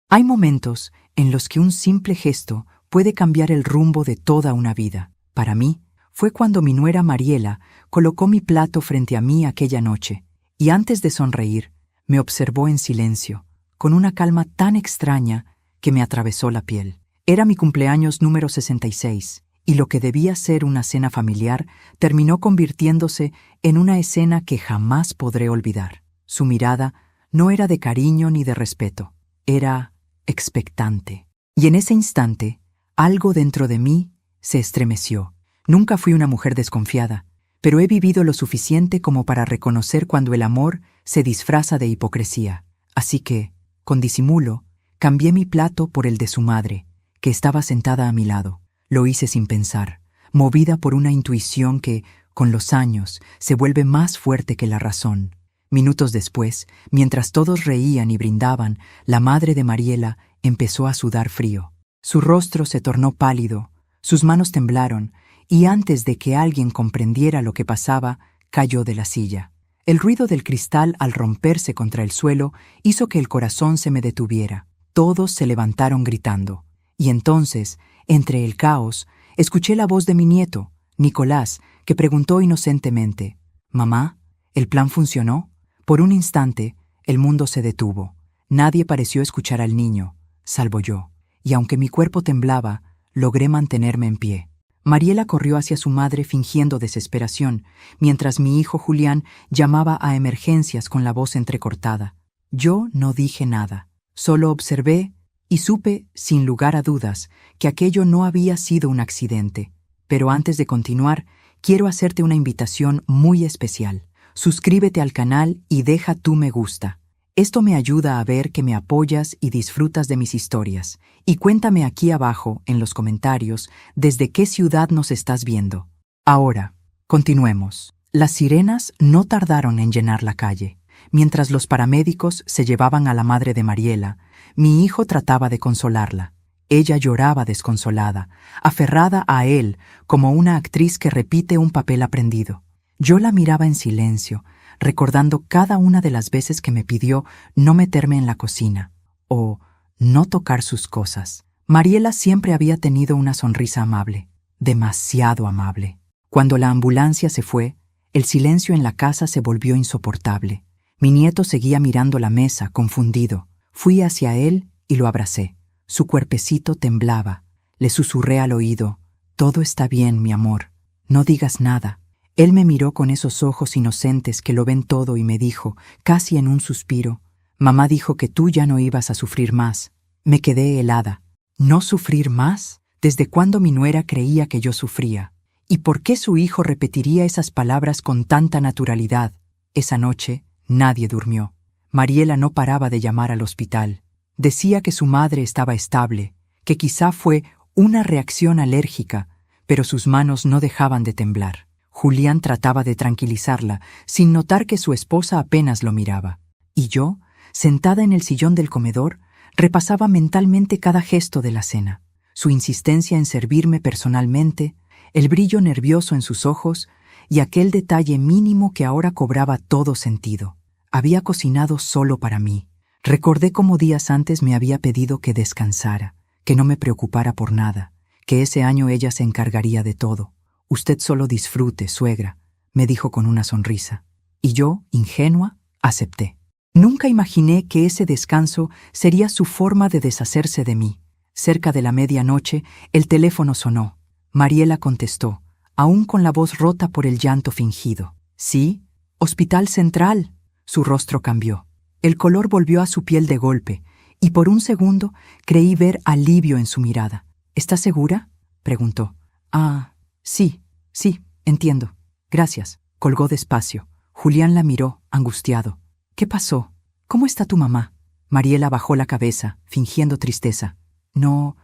Hay momentos en los que un simple gesto puede cambiar el rumbo de toda una vida. Para mí, fue cuando mi nuera Mariela colocó mi plato frente a mí aquella noche, y antes de sonreír, me observó en silencio, con una calma tan extraña que me atravesó la piel. Era mi cumpleaños número 66, y lo que debía ser una cena familiar terminó convirtiéndose en una escena que jamás podré olvidar. Su mirada no era de cariño ni de respeto, era expectante. Y en ese instante, algo dentro de mí se estremeció. Nunca fui una mujer desconfiada, pero he vivido lo suficiente como para reconocer cuando el amor se disfraza de hipocresía. Así que, con disimulo, cambié mi plato por el de su madre, que estaba sentada a mi lado. Lo hice sin pensar, movida por una intuición que, con los años, se vuelve más fuerte que la razón. Minutos después, mientras todos reían y brindaban, la madre de Mariela empezó a sudar frío. Su rostro se tornó pálido, sus manos temblaron, y antes de que alguien comprendiera lo que pasaba, cayó de la silla. El ruido del cristal al romperse contra el suelo hizo que el corazón se me detuviera. Todos se levantaron gritando. Y entonces, entre el caos, escuché la voz de mi nieto, Nicolás, que preguntó inocentemente: «Mamá, ¿el plan funcionó?». Por un instante, el mundo se detuvo. Nadie pareció escuchar al niño, salvo yo, y aunque mi cuerpo temblaba, logré mantenerme en pie. Mariela corrió hacia su madre fingiendo desesperación, mientras mi hijo Julián llamaba a emergencias con la voz entrecortada. Yo no dije nada, solo observé y supe, sin lugar a dudas, que aquello no había sido un accidente. Pero antes de continuar, quiero hacerte una invitación muy especial. Suscríbete al canal y deja tu me gusta. Esto me ayuda a ver que me apoyas y disfrutas de mis historias. Y cuéntame aquí abajo, en los comentarios, desde qué ciudad nos estás viendo. Ahora, continuemos. Las sirenas no tardaron en llenar la calle. Mientras los paramédicos se llevaban a la madre de Mariela, mi hijo trataba de consolarla. Ella lloraba desconsolada, aferrada a él como una actriz que repite un papel aprendido. Yo la miraba en silencio, recordando cada una de las veces que me pidió no meterme en la cocina o no tocar sus cosas. Mariela siempre había tenido una sonrisa amable, demasiado amable. Cuando la ambulancia se fue, el silencio en la casa se volvió insoportable. Mi nieto seguía mirando la mesa, confundido. Fui hacia él y lo abracé. Su cuerpecito temblaba. Le susurré al oído: «Todo está bien, mi amor. No digas nada». Él me miró con esos ojos inocentes que lo ven todo y me dijo, casi en un suspiro: «Mamá dijo que tú ya no ibas a sufrir más». Me quedé helada. ¿No sufrir más? ¿Desde cuándo mi nuera creía que yo sufría? ¿Y por qué su hijo repetiría esas palabras con tanta naturalidad? Esa noche nadie durmió. Mariela no paraba de llamar al hospital. Decía que su madre estaba estable, que quizá fue una reacción alérgica, pero sus manos no dejaban de temblar. Julián trataba de tranquilizarla, sin notar que su esposa apenas lo miraba. Y yo, sentada en el sillón del comedor, repasaba mentalmente cada gesto de la cena. Su insistencia en servirme personalmente, el brillo nervioso en sus ojos y aquel detalle mínimo que ahora cobraba todo sentido. Había cocinado solo para mí. Recordé cómo días antes me había pedido que descansara, que no me preocupara por nada, que ese año ella se encargaría de todo. «Usted solo disfrute, suegra», me dijo con una sonrisa. Y yo, ingenua, acepté. Nunca imaginé que ese descanso sería su forma de deshacerse de mí. Cerca de la medianoche, el teléfono sonó. Mariela contestó, aún con la voz rota por el llanto fingido. «Sí, Hospital Central». Su rostro cambió. El color volvió a su piel de golpe, y por un segundo creí ver alivio en su mirada. «¿Estás segura?», preguntó. «Ah, sí, entiendo. Gracias». Colgó despacio. Julián la miró, angustiado. «¿Qué pasó? ¿Cómo está tu mamá?». Mariela bajó la cabeza, fingiendo tristeza. No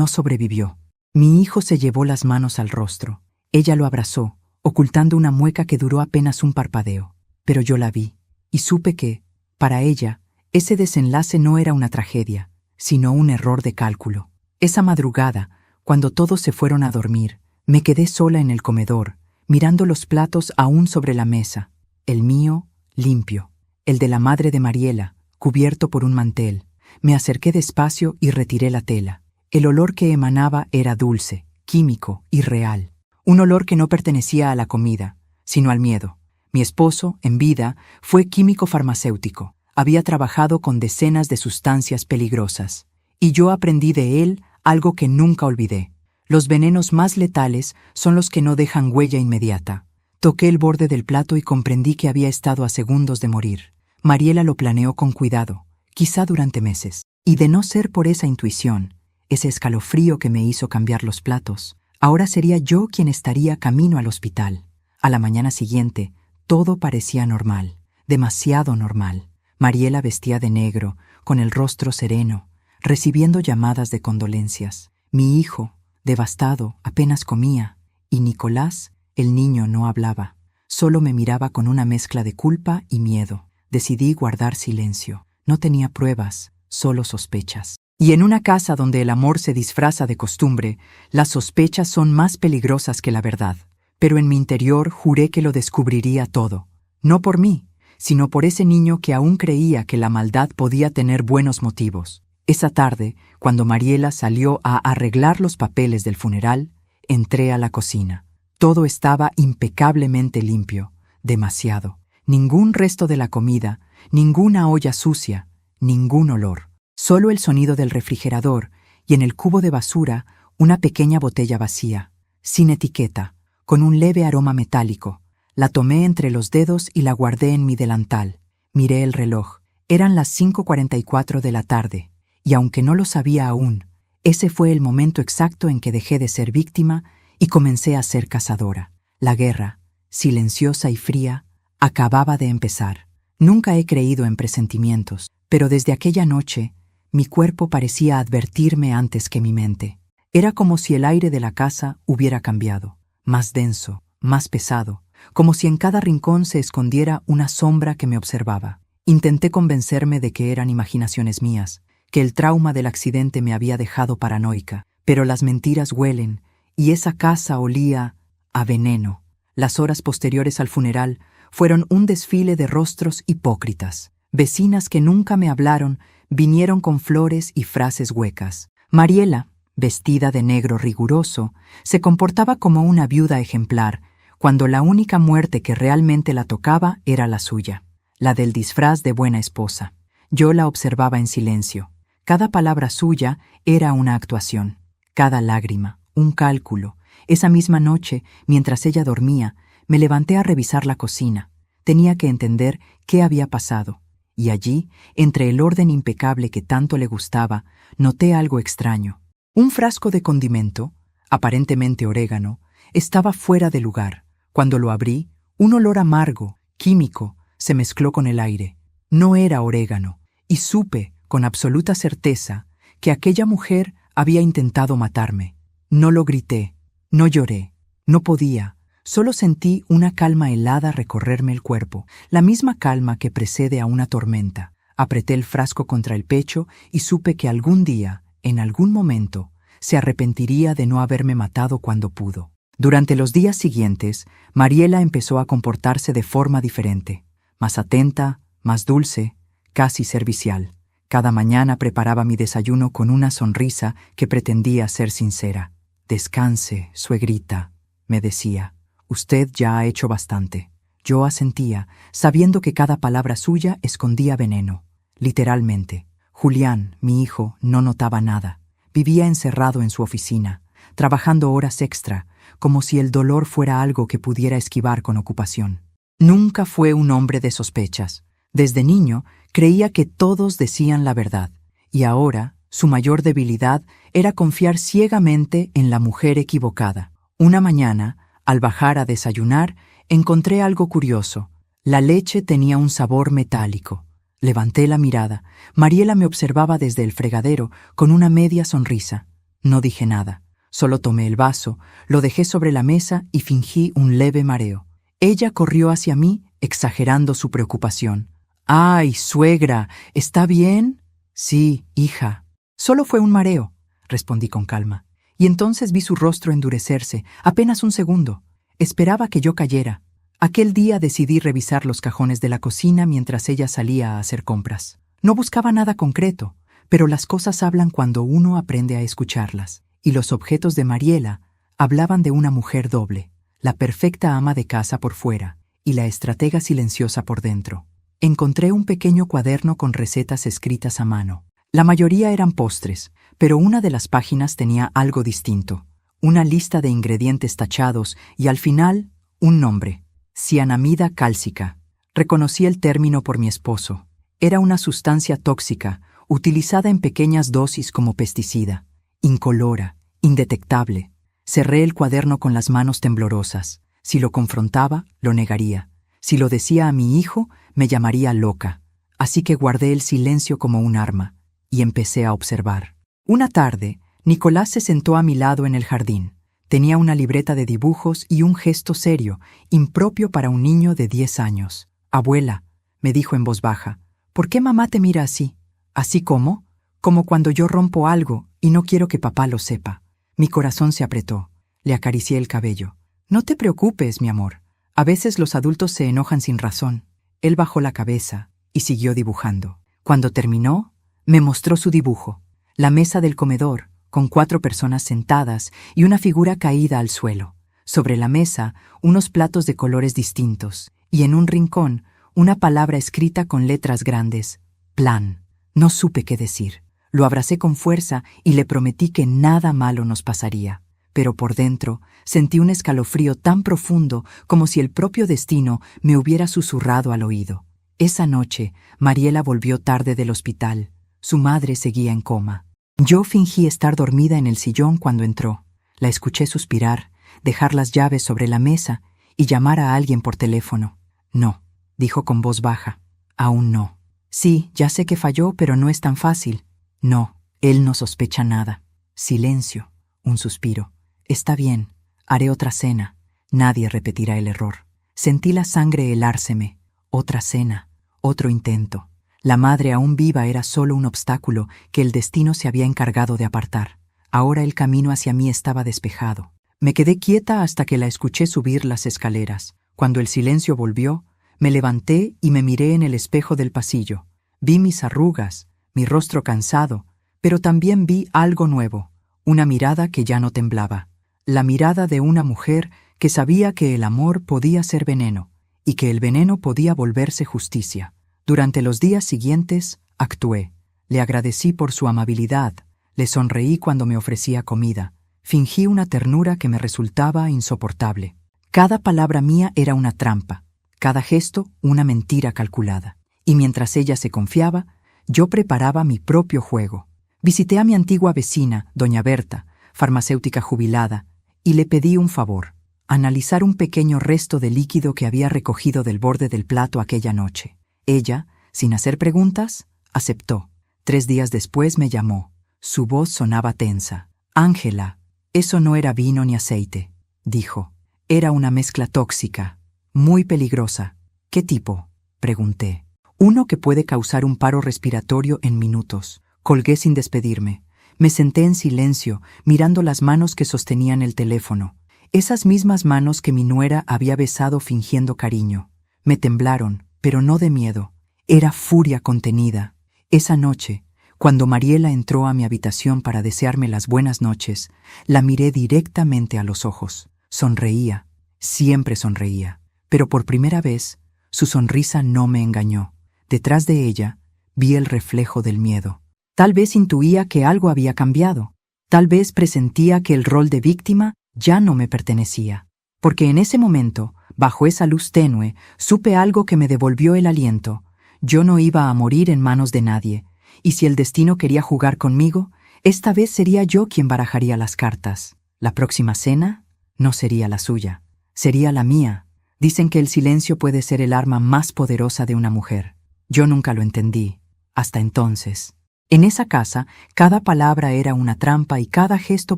sobrevivió». Mi hijo se llevó las manos al rostro. Ella lo abrazó, ocultando una mueca que duró apenas un parpadeo. Pero yo la vi, y supe que, para ella, ese desenlace no era una tragedia, sino un error de cálculo. Esa madrugada, cuando todos se fueron a dormir, me quedé sola en el comedor, mirando los platos aún sobre la mesa, el mío limpio, el de la madre de Mariela, cubierto por un mantel, Me acerqué despacio y retiré la tela. El olor que emanaba era dulce, químico y real. Un olor que no pertenecía a la comida, sino al miedo. Mi esposo, en vida, fue químico farmacéutico. Había trabajado con decenas de sustancias peligrosas. Y yo aprendí de él algo que nunca olvidé. Los venenos más letales son los que no dejan huella inmediata. Toqué el borde del plato y comprendí que había estado a segundos de morir. Mariela lo planeó con cuidado, quizá durante meses. Y de no ser por esa intuición, ese escalofrío que me hizo cambiar los platos, ahora sería yo quien estaría camino al hospital. A la mañana siguiente, todo parecía normal, demasiado normal. Mariela vestía de negro, con el rostro sereno, recibiendo llamadas de condolencias. Mi hijo, devastado, apenas comía, y Nicolás, el niño, no hablaba. Solo me miraba con una mezcla de culpa y miedo. Decidí guardar silencio. No tenía pruebas, solo sospechas. Y en una casa donde el amor se disfraza de costumbre, las sospechas son más peligrosas que la verdad. Pero en mi interior juré que lo descubriría todo. No por mí, sino por ese niño que aún creía que la maldad podía tener buenos motivos. Esa tarde, cuando Mariela salió a arreglar los papeles del funeral, entré a la cocina. Todo estaba impecablemente limpio, demasiado. Ningún resto de la comida, ninguna olla sucia, ningún olor. Solo el sonido del refrigerador y en el cubo de basura una pequeña botella vacía, sin etiqueta, con un leve aroma metálico. La tomé entre los dedos y la guardé en mi delantal. Miré el reloj. Eran las 5:44 de la tarde, y aunque no lo sabía aún, ese fue el momento exacto en que dejé de ser víctima y comencé a ser cazadora. La guerra, silenciosa y fría, acababa de empezar. Nunca he creído en presentimientos, pero desde aquella noche, mi cuerpo parecía advertirme antes que mi mente. Era como si el aire de la casa hubiera cambiado, más denso, más pesado, como si en cada rincón se escondiera una sombra que me observaba. Intenté convencerme de que eran imaginaciones mías, que el trauma del accidente me había dejado paranoica, pero las mentiras huelen, y esa casa olía a veneno. Las horas posteriores al funeral fueron un desfile de rostros hipócritas. Vecinas que nunca me hablaron vinieron con flores y frases huecas. Mariela, vestida de negro riguroso, se comportaba como una viuda ejemplar, cuando la única muerte que realmente la tocaba era la suya, la del disfraz de buena esposa. Yo la observaba en silencio. Cada palabra suya era una actuación, cada lágrima, un cálculo. Esa misma noche, mientras ella dormía, me levanté a revisar la cocina. Tenía que entender qué había pasado. Y allí, entre el orden impecable que tanto le gustaba, noté algo extraño. Un frasco de condimento, aparentemente orégano, estaba fuera de lugar. Cuando lo abrí, un olor amargo, químico, se mezcló con el aire. No era orégano, y supe, con absoluta certeza, que aquella mujer había intentado matarme. No lo grité, no lloré, no podía. Solo sentí una calma helada recorrerme el cuerpo, la misma calma que precede a una tormenta. Apreté el frasco contra el pecho y supe que algún día, en algún momento, se arrepentiría de no haberme matado cuando pudo. Durante los días siguientes, Mariela empezó a comportarse de forma diferente, más atenta, más dulce, casi servicial. Cada mañana preparaba mi desayuno con una sonrisa que pretendía ser sincera. «Descanse, suegrita», me decía. «Usted ya ha hecho bastante». Yo asentía, sabiendo que cada palabra suya escondía veneno. Literalmente. Julián, mi hijo, no notaba nada. Vivía encerrado en su oficina, trabajando horas extra, como si el dolor fuera algo que pudiera esquivar con ocupación. Nunca fue un hombre de sospechas. Desde niño, creía que todos decían la verdad, y ahora su mayor debilidad era confiar ciegamente en la mujer equivocada. Una mañana, al bajar a desayunar, encontré algo curioso. La leche tenía un sabor metálico. Levanté la mirada. Mariela me observaba desde el fregadero con una media sonrisa. No dije nada. Solo tomé el vaso, lo dejé sobre la mesa y fingí un leve mareo. Ella corrió hacia mí, exagerando su preocupación. «¡Ay, suegra! ¿Está bien?» «Sí, hija». «Solo fue un mareo», respondí con calma. Y entonces vi su rostro endurecerse, apenas un segundo. Esperaba que yo cayera. Aquel día decidí revisar los cajones de la cocina mientras ella salía a hacer compras. No buscaba nada concreto, pero las cosas hablan cuando uno aprende a escucharlas. Y los objetos de Mariela hablaban de una mujer doble, la perfecta ama de casa por fuera y la estratega silenciosa por dentro. Encontré un pequeño cuaderno con recetas escritas a mano. La mayoría eran postres, pero una de las páginas tenía algo distinto. Una lista de ingredientes tachados y al final, un nombre: cianamida cálcica. Reconocí el término por mi esposo. Era una sustancia tóxica, utilizada en pequeñas dosis como pesticida. Incolora, indetectable. Cerré el cuaderno con las manos temblorosas. Si lo confrontaba, lo negaría. Si lo decía a mi hijo, me llamaría loca. Así que guardé el silencio como un arma y empecé a observar. Una tarde, Nicolás se sentó a mi lado en el jardín. Tenía una libreta de dibujos y un gesto serio, impropio para un niño de 10 años. «Abuela», me dijo en voz baja, «¿por qué mamá te mira así?» «¿Así cómo?» «Como cuando yo rompo algo y no quiero que papá lo sepa». Mi corazón se apretó. Le acaricié el cabello. «No te preocupes, mi amor. A veces los adultos se enojan sin razón». Él bajó la cabeza y siguió dibujando. Cuando terminó, me mostró su dibujo. La mesa del comedor, con 4 personas sentadas y una figura caída al suelo. Sobre la mesa, unos platos de colores distintos. Y en un rincón, una palabra escrita con letras grandes: plan. No supe qué decir. Lo abracé con fuerza y le prometí que nada malo nos pasaría. Pero por dentro sentí un escalofrío tan profundo como si el propio destino me hubiera susurrado al oído. Esa noche, Mariela volvió tarde del hospital. Su madre seguía en coma. Yo fingí estar dormida en el sillón cuando entró. La escuché suspirar, dejar las llaves sobre la mesa y llamar a alguien por teléfono. «No», dijo con voz baja. «Aún no». «Sí, ya sé que falló, pero no es tan fácil». «No, él no sospecha nada». Silencio, un suspiro. «Está bien, haré otra cena. Nadie repetirá el error». Sentí la sangre helárseme. Otra cena, otro intento. La madre aún viva era solo un obstáculo que el destino se había encargado de apartar. Ahora el camino hacia mí estaba despejado. Me quedé quieta hasta que la escuché subir las escaleras. Cuando el silencio volvió, me levanté y me miré en el espejo del pasillo. Vi mis arrugas, mi rostro cansado, pero también vi algo nuevo, una mirada que ya no temblaba. La mirada de una mujer que sabía que el amor podía ser veneno y que el veneno podía volverse justicia. Durante los días siguientes, actué. Le agradecí por su amabilidad, le sonreí cuando me ofrecía comida, fingí una ternura que me resultaba insoportable. Cada palabra mía era una trampa, cada gesto una mentira calculada. Y mientras ella se confiaba, yo preparaba mi propio juego. Visité a mi antigua vecina, doña Berta, farmacéutica jubilada, y le pedí un favor: analizar un pequeño resto de líquido que había recogido del borde del plato aquella noche. Ella, sin hacer preguntas, aceptó. 3 días después me llamó. Su voz sonaba tensa. «Ángela, eso no era vino ni aceite», dijo. «Era una mezcla tóxica, muy peligrosa». «¿Qué tipo?», pregunté. «Uno que puede causar un paro respiratorio en minutos». Colgué sin despedirme. Me senté en silencio, mirando las manos que sostenían el teléfono. Esas mismas manos que mi nuera había besado fingiendo cariño. Me temblaron, pero no de miedo. Era furia contenida. Esa noche, cuando Mariela entró a mi habitación para desearme las buenas noches, la miré directamente a los ojos. Sonreía, siempre sonreía. Pero por primera vez, su sonrisa no me engañó. Detrás de ella, vi el reflejo del miedo. Tal vez intuía que algo había cambiado. Tal vez presentía que el rol de víctima ya no me pertenecía. Porque en ese momento, bajo esa luz tenue, supe algo que me devolvió el aliento. Yo no iba a morir en manos de nadie, y si el destino quería jugar conmigo, esta vez sería yo quien barajaría las cartas. La próxima cena no sería la suya, sería la mía. Dicen que el silencio puede ser el arma más poderosa de una mujer. Yo nunca lo entendí, hasta entonces. En esa casa, cada palabra era una trampa y cada gesto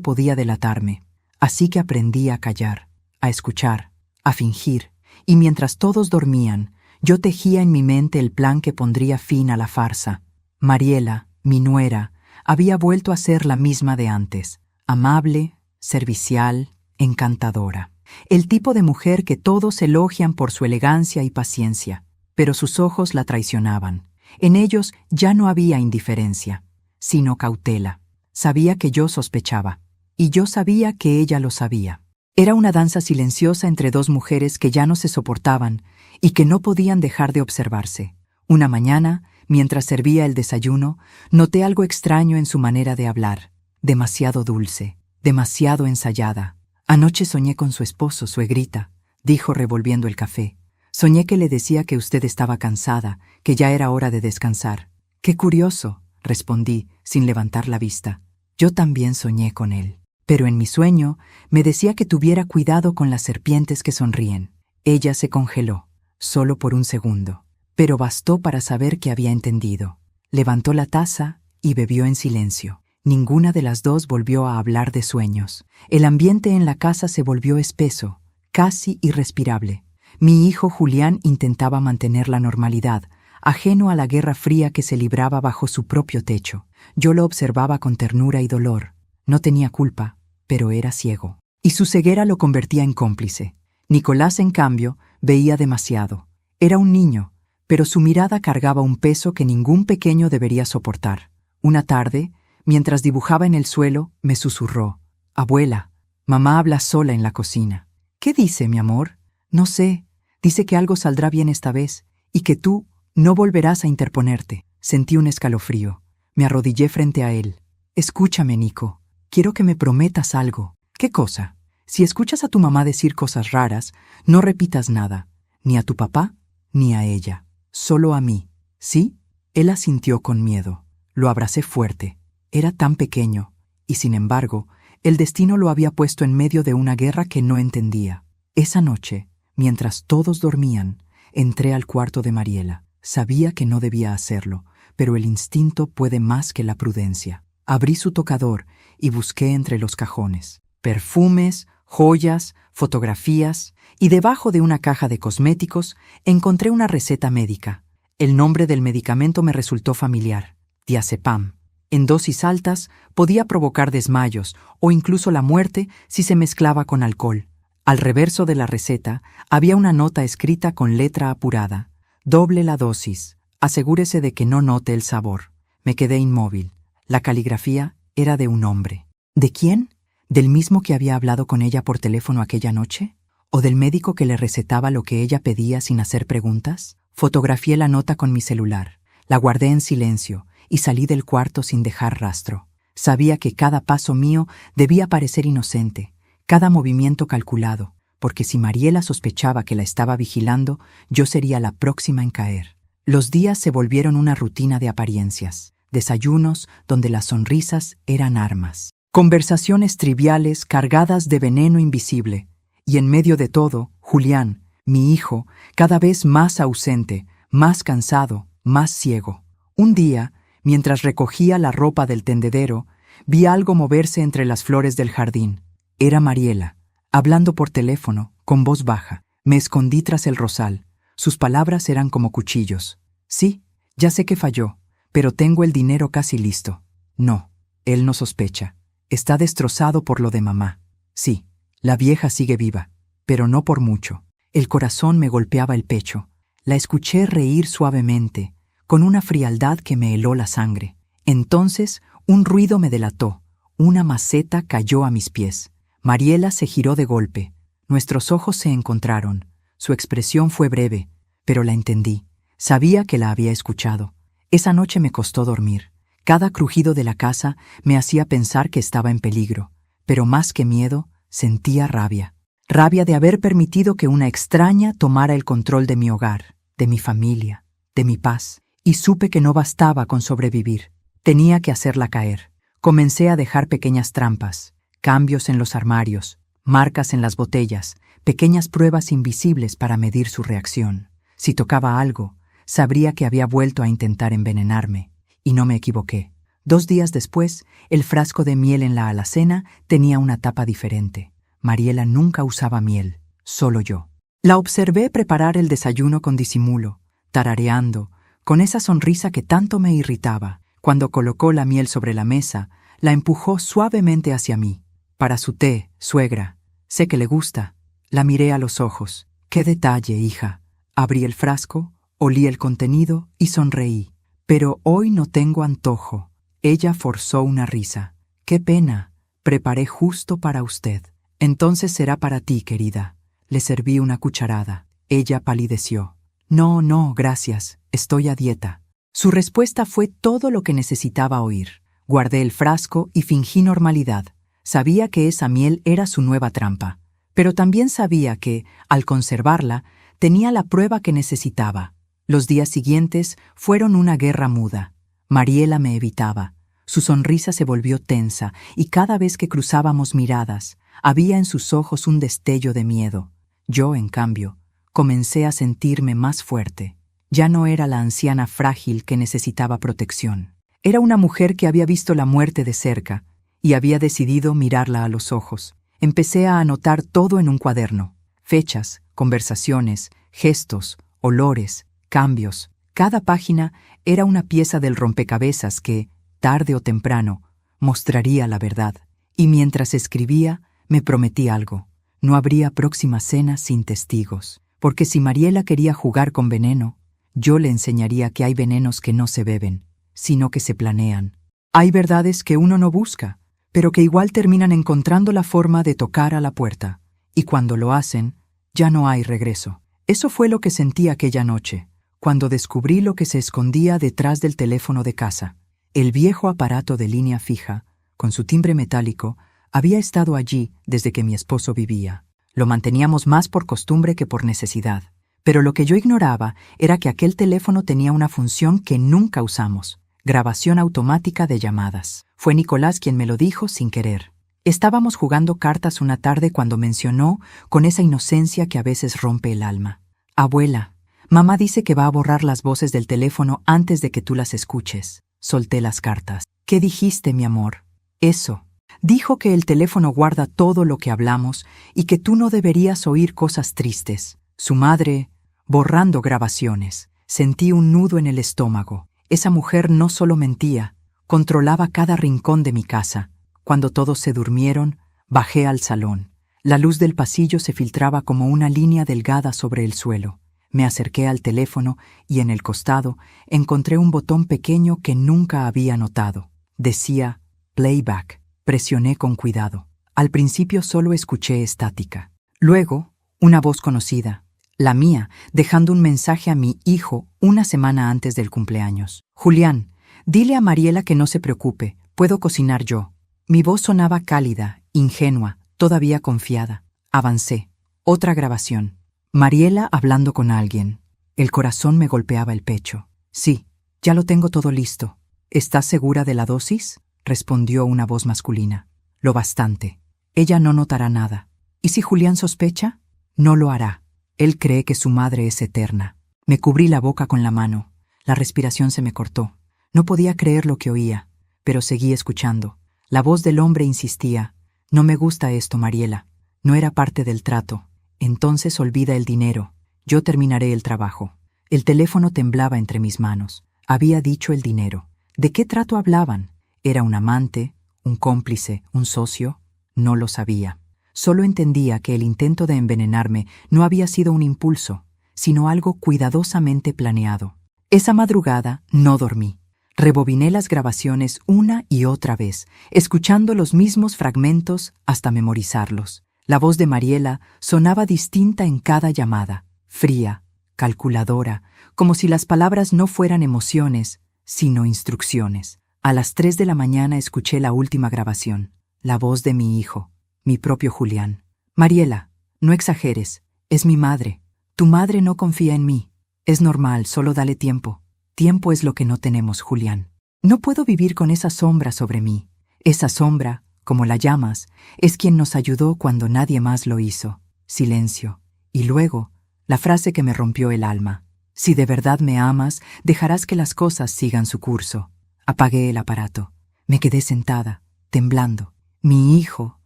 podía delatarme. Así que aprendí a callar, a escuchar, a fingir, y mientras todos dormían, yo tejía en mi mente el plan que pondría fin a la farsa. Mariela, mi nuera, había vuelto a ser la misma de antes, amable, servicial, encantadora. El tipo de mujer que todos elogian por su elegancia y paciencia, pero sus ojos la traicionaban. En ellos ya no había indiferencia. sino cautela. Sabía que yo sospechaba. Y yo sabía que ella lo sabía. Era una danza silenciosa entre dos mujeres que ya no se soportaban y que no podían dejar de observarse. Una mañana, mientras servía el desayuno, noté algo extraño en su manera de hablar. Demasiado dulce, demasiado ensayada. Anoche soñé con su esposo, suegrita, dijo revolviendo el café. Soñé que le decía que usted estaba cansada, que ya era hora de descansar. Qué curioso, respondí, sin levantar la vista. Yo también soñé con él. Pero en mi sueño me decía que tuviera cuidado con las serpientes que sonríen. Ella se congeló, solo por un segundo, pero bastó para saber que había entendido. Levantó la taza y bebió en silencio. Ninguna de las dos volvió a hablar de sueños. El ambiente en la casa se volvió espeso, casi irrespirable. Mi hijo Julián intentaba mantener la normalidad, ajeno a la guerra fría que se libraba bajo su propio techo. Yo lo observaba con ternura y dolor. No tenía culpa, pero era ciego. Y su ceguera lo convertía en cómplice. Nicolás, en cambio, veía demasiado. Era un niño, pero su mirada cargaba un peso que ningún pequeño debería soportar. Una tarde, mientras dibujaba en el suelo, me susurró: «Abuela, mamá habla sola en la cocina». «¿Qué dice, mi amor?» «No sé. Dice que algo saldrá bien esta vez y que tú no volverás a interponerte». Sentí un escalofrío. Me arrodillé frente a él. «Escúchame, Nico. Quiero que me prometas algo». «¿Qué cosa?» «Si escuchas a tu mamá decir cosas raras, no repitas nada, ni a tu papá, ni a ella. Solo a mí. ¿Sí?» Él asintió con miedo. Lo abracé fuerte. Era tan pequeño, y sin embargo, el destino lo había puesto en medio de una guerra que no entendía. Esa noche, mientras todos dormían, entré al cuarto de Mariela. Sabía que no debía hacerlo, pero el instinto puede más que la prudencia. Abrí su tocador y busqué entre los cajones. Perfumes, joyas, fotografías, y debajo de una caja de cosméticos encontré una receta médica. El nombre del medicamento me resultó familiar: diazepam. En dosis altas podía provocar desmayos o incluso la muerte si se mezclaba con alcohol. Al reverso de la receta había una nota escrita con letra apurada: «Doble la dosis. Asegúrese de que no note el sabor». Me quedé inmóvil. La caligrafía era de un hombre. ¿De quién? ¿Del mismo que había hablado con ella por teléfono aquella noche? ¿O del médico que le recetaba lo que ella pedía sin hacer preguntas? Fotografié la nota con mi celular. La guardé en silencio y salí del cuarto sin dejar rastro. Sabía que cada paso mío debía parecer inocente, cada movimiento calculado, porque si Mariela sospechaba que la estaba vigilando, yo sería la próxima en caer. Los días se volvieron una rutina de apariencias, desayunos donde las sonrisas eran armas, conversaciones triviales cargadas de veneno invisible, y en medio de todo, Julián, mi hijo, cada vez más ausente, más cansado, más ciego. Un día, mientras recogía la ropa del tendedero, vi algo moverse entre las flores del jardín. Era Mariela, hablando por teléfono, con voz baja. Me escondí tras el rosal. Sus palabras eran como cuchillos. «Sí, ya sé que falló, pero tengo el dinero casi listo». «No, él no sospecha. Está destrozado por lo de mamá». «Sí, la vieja sigue viva, pero no por mucho». El corazón me golpeaba el pecho. La escuché reír suavemente, con una frialdad que me heló la sangre. Entonces, un ruido me delató. Una maceta cayó a mis pies. Mariela se giró de golpe. Nuestros ojos se encontraron. Su expresión fue breve, pero la entendí. Sabía que la había escuchado. Esa noche me costó dormir. Cada crujido de la casa me hacía pensar que estaba en peligro, pero más que miedo, sentía rabia. Rabia de haber permitido que una extraña tomara el control de mi hogar, de mi familia, de mi paz. Y supe que no bastaba con sobrevivir. Tenía que hacerla caer. Comencé a dejar pequeñas trampas, cambios en los armarios, marcas en las botellas, pequeñas pruebas invisibles para medir su reacción. Si tocaba algo, sabría que había vuelto a intentar envenenarme. Y no me equivoqué. 2 días después, el frasco de miel en la alacena tenía una tapa diferente. Mariela nunca usaba miel, solo yo. La observé preparar el desayuno con disimulo, tarareando, con esa sonrisa que tanto me irritaba. Cuando colocó la miel sobre la mesa, la empujó suavemente hacia mí. «Para su té, suegra. Sé que le gusta». La miré a los ojos. «Qué detalle, hija». Abrí el frasco, olí el contenido y sonreí. «Pero hoy no tengo antojo». Ella forzó una risa. «Qué pena. Preparé justo para usted». «Entonces será para ti, querida». Le serví una cucharada. Ella palideció. «No, no, gracias. Estoy a dieta». Su respuesta fue todo lo que necesitaba oír. Guardé el frasco y fingí normalidad. Sabía que esa miel era su nueva trampa, pero también sabía que, al conservarla, tenía la prueba que necesitaba. Los días siguientes fueron una guerra muda. Mariela me evitaba. Su sonrisa se volvió tensa y cada vez que cruzábamos miradas, había en sus ojos un destello de miedo. Yo, en cambio, comencé a sentirme más fuerte. Ya no era la anciana frágil que necesitaba protección. Era una mujer que había visto la muerte de cerca y había decidido mirarla a los ojos. Empecé a anotar todo en un cuaderno. Fechas, conversaciones, gestos, olores, cambios. Cada página era una pieza del rompecabezas que, tarde o temprano, mostraría la verdad. Y mientras escribía, me prometí algo. No habría próxima cena sin testigos. Porque si Mariela quería jugar con veneno, yo le enseñaría que hay venenos que no se beben, sino que se planean. Hay verdades que uno no busca, pero que igual terminan encontrando la forma de tocar a la puerta. Y cuando lo hacen, ya no hay regreso. Eso fue lo que sentí aquella noche, cuando descubrí lo que se escondía detrás del teléfono de casa. El viejo aparato de línea fija, con su timbre metálico, había estado allí desde que mi esposo vivía. Lo manteníamos más por costumbre que por necesidad. Pero lo que yo ignoraba era que aquel teléfono tenía una función que nunca usamos: grabación automática de llamadas. Fue Nicolás quien me lo dijo sin querer. Estábamos jugando cartas una tarde cuando mencionó, con esa inocencia que a veces rompe el alma: «Abuela, mamá dice que va a borrar las voces del teléfono antes de que tú las escuches». Solté las cartas. «¿Qué dijiste, mi amor?» «Eso. Dijo que el teléfono guarda todo lo que hablamos y que tú no deberías oír cosas tristes». Su madre, borrando grabaciones. Sentí un nudo en el estómago. Esa mujer no solo mentía, controlaba cada rincón de mi casa. Cuando todos se durmieron, bajé al salón. La luz del pasillo se filtraba como una línea delgada sobre el suelo. Me acerqué al teléfono y en el costado encontré un botón pequeño que nunca había notado. Decía «Playback». Presioné con cuidado. Al principio solo escuché estática. Luego, una voz conocida. La mía, dejando un mensaje a mi hijo una semana antes del cumpleaños. «Julián, dile a Mariela que no se preocupe, puedo cocinar yo». Mi voz sonaba cálida, ingenua, todavía confiada. Avancé. Otra grabación. Mariela hablando con alguien. El corazón me golpeaba el pecho. «Sí, ya lo tengo todo listo». «¿Estás segura de la dosis?», respondió una voz masculina. «Lo bastante. Ella no notará nada». «¿Y si Julián sospecha?». «No lo hará. Él cree que su madre es eterna». Me cubrí la boca con la mano. La respiración se me cortó. No podía creer lo que oía, pero seguí escuchando. La voz del hombre insistía: «No me gusta esto, Mariela. No era parte del trato. Entonces olvida el dinero. Yo terminaré el trabajo». El teléfono temblaba entre mis manos. Había dicho el dinero. ¿De qué trato hablaban? ¿Era un amante, un cómplice, un socio? No lo sabía. Solo entendía que el intento de envenenarme no había sido un impulso, sino algo cuidadosamente planeado. Esa madrugada no dormí. Rebobiné las grabaciones una y otra vez, escuchando los mismos fragmentos hasta memorizarlos. La voz de Mariela sonaba distinta en cada llamada, fría, calculadora, como si las palabras no fueran emociones, sino instrucciones. A las 3 de la mañana escuché la última grabación, la voz de mi hijo, mi propio Julián. «Mariela, no exageres, es mi madre. Tu madre no confía en mí. Es normal, solo dale tiempo. Tiempo es lo que no tenemos, Julián. No puedo vivir con esa sombra sobre mí. Esa sombra, como la llamas, es quien nos ayudó cuando nadie más lo hizo». Silencio. Y luego, la frase que me rompió el alma: «Si de verdad me amas, dejarás que las cosas sigan su curso». Apagué el aparato. Me quedé sentada, temblando. Mi hijo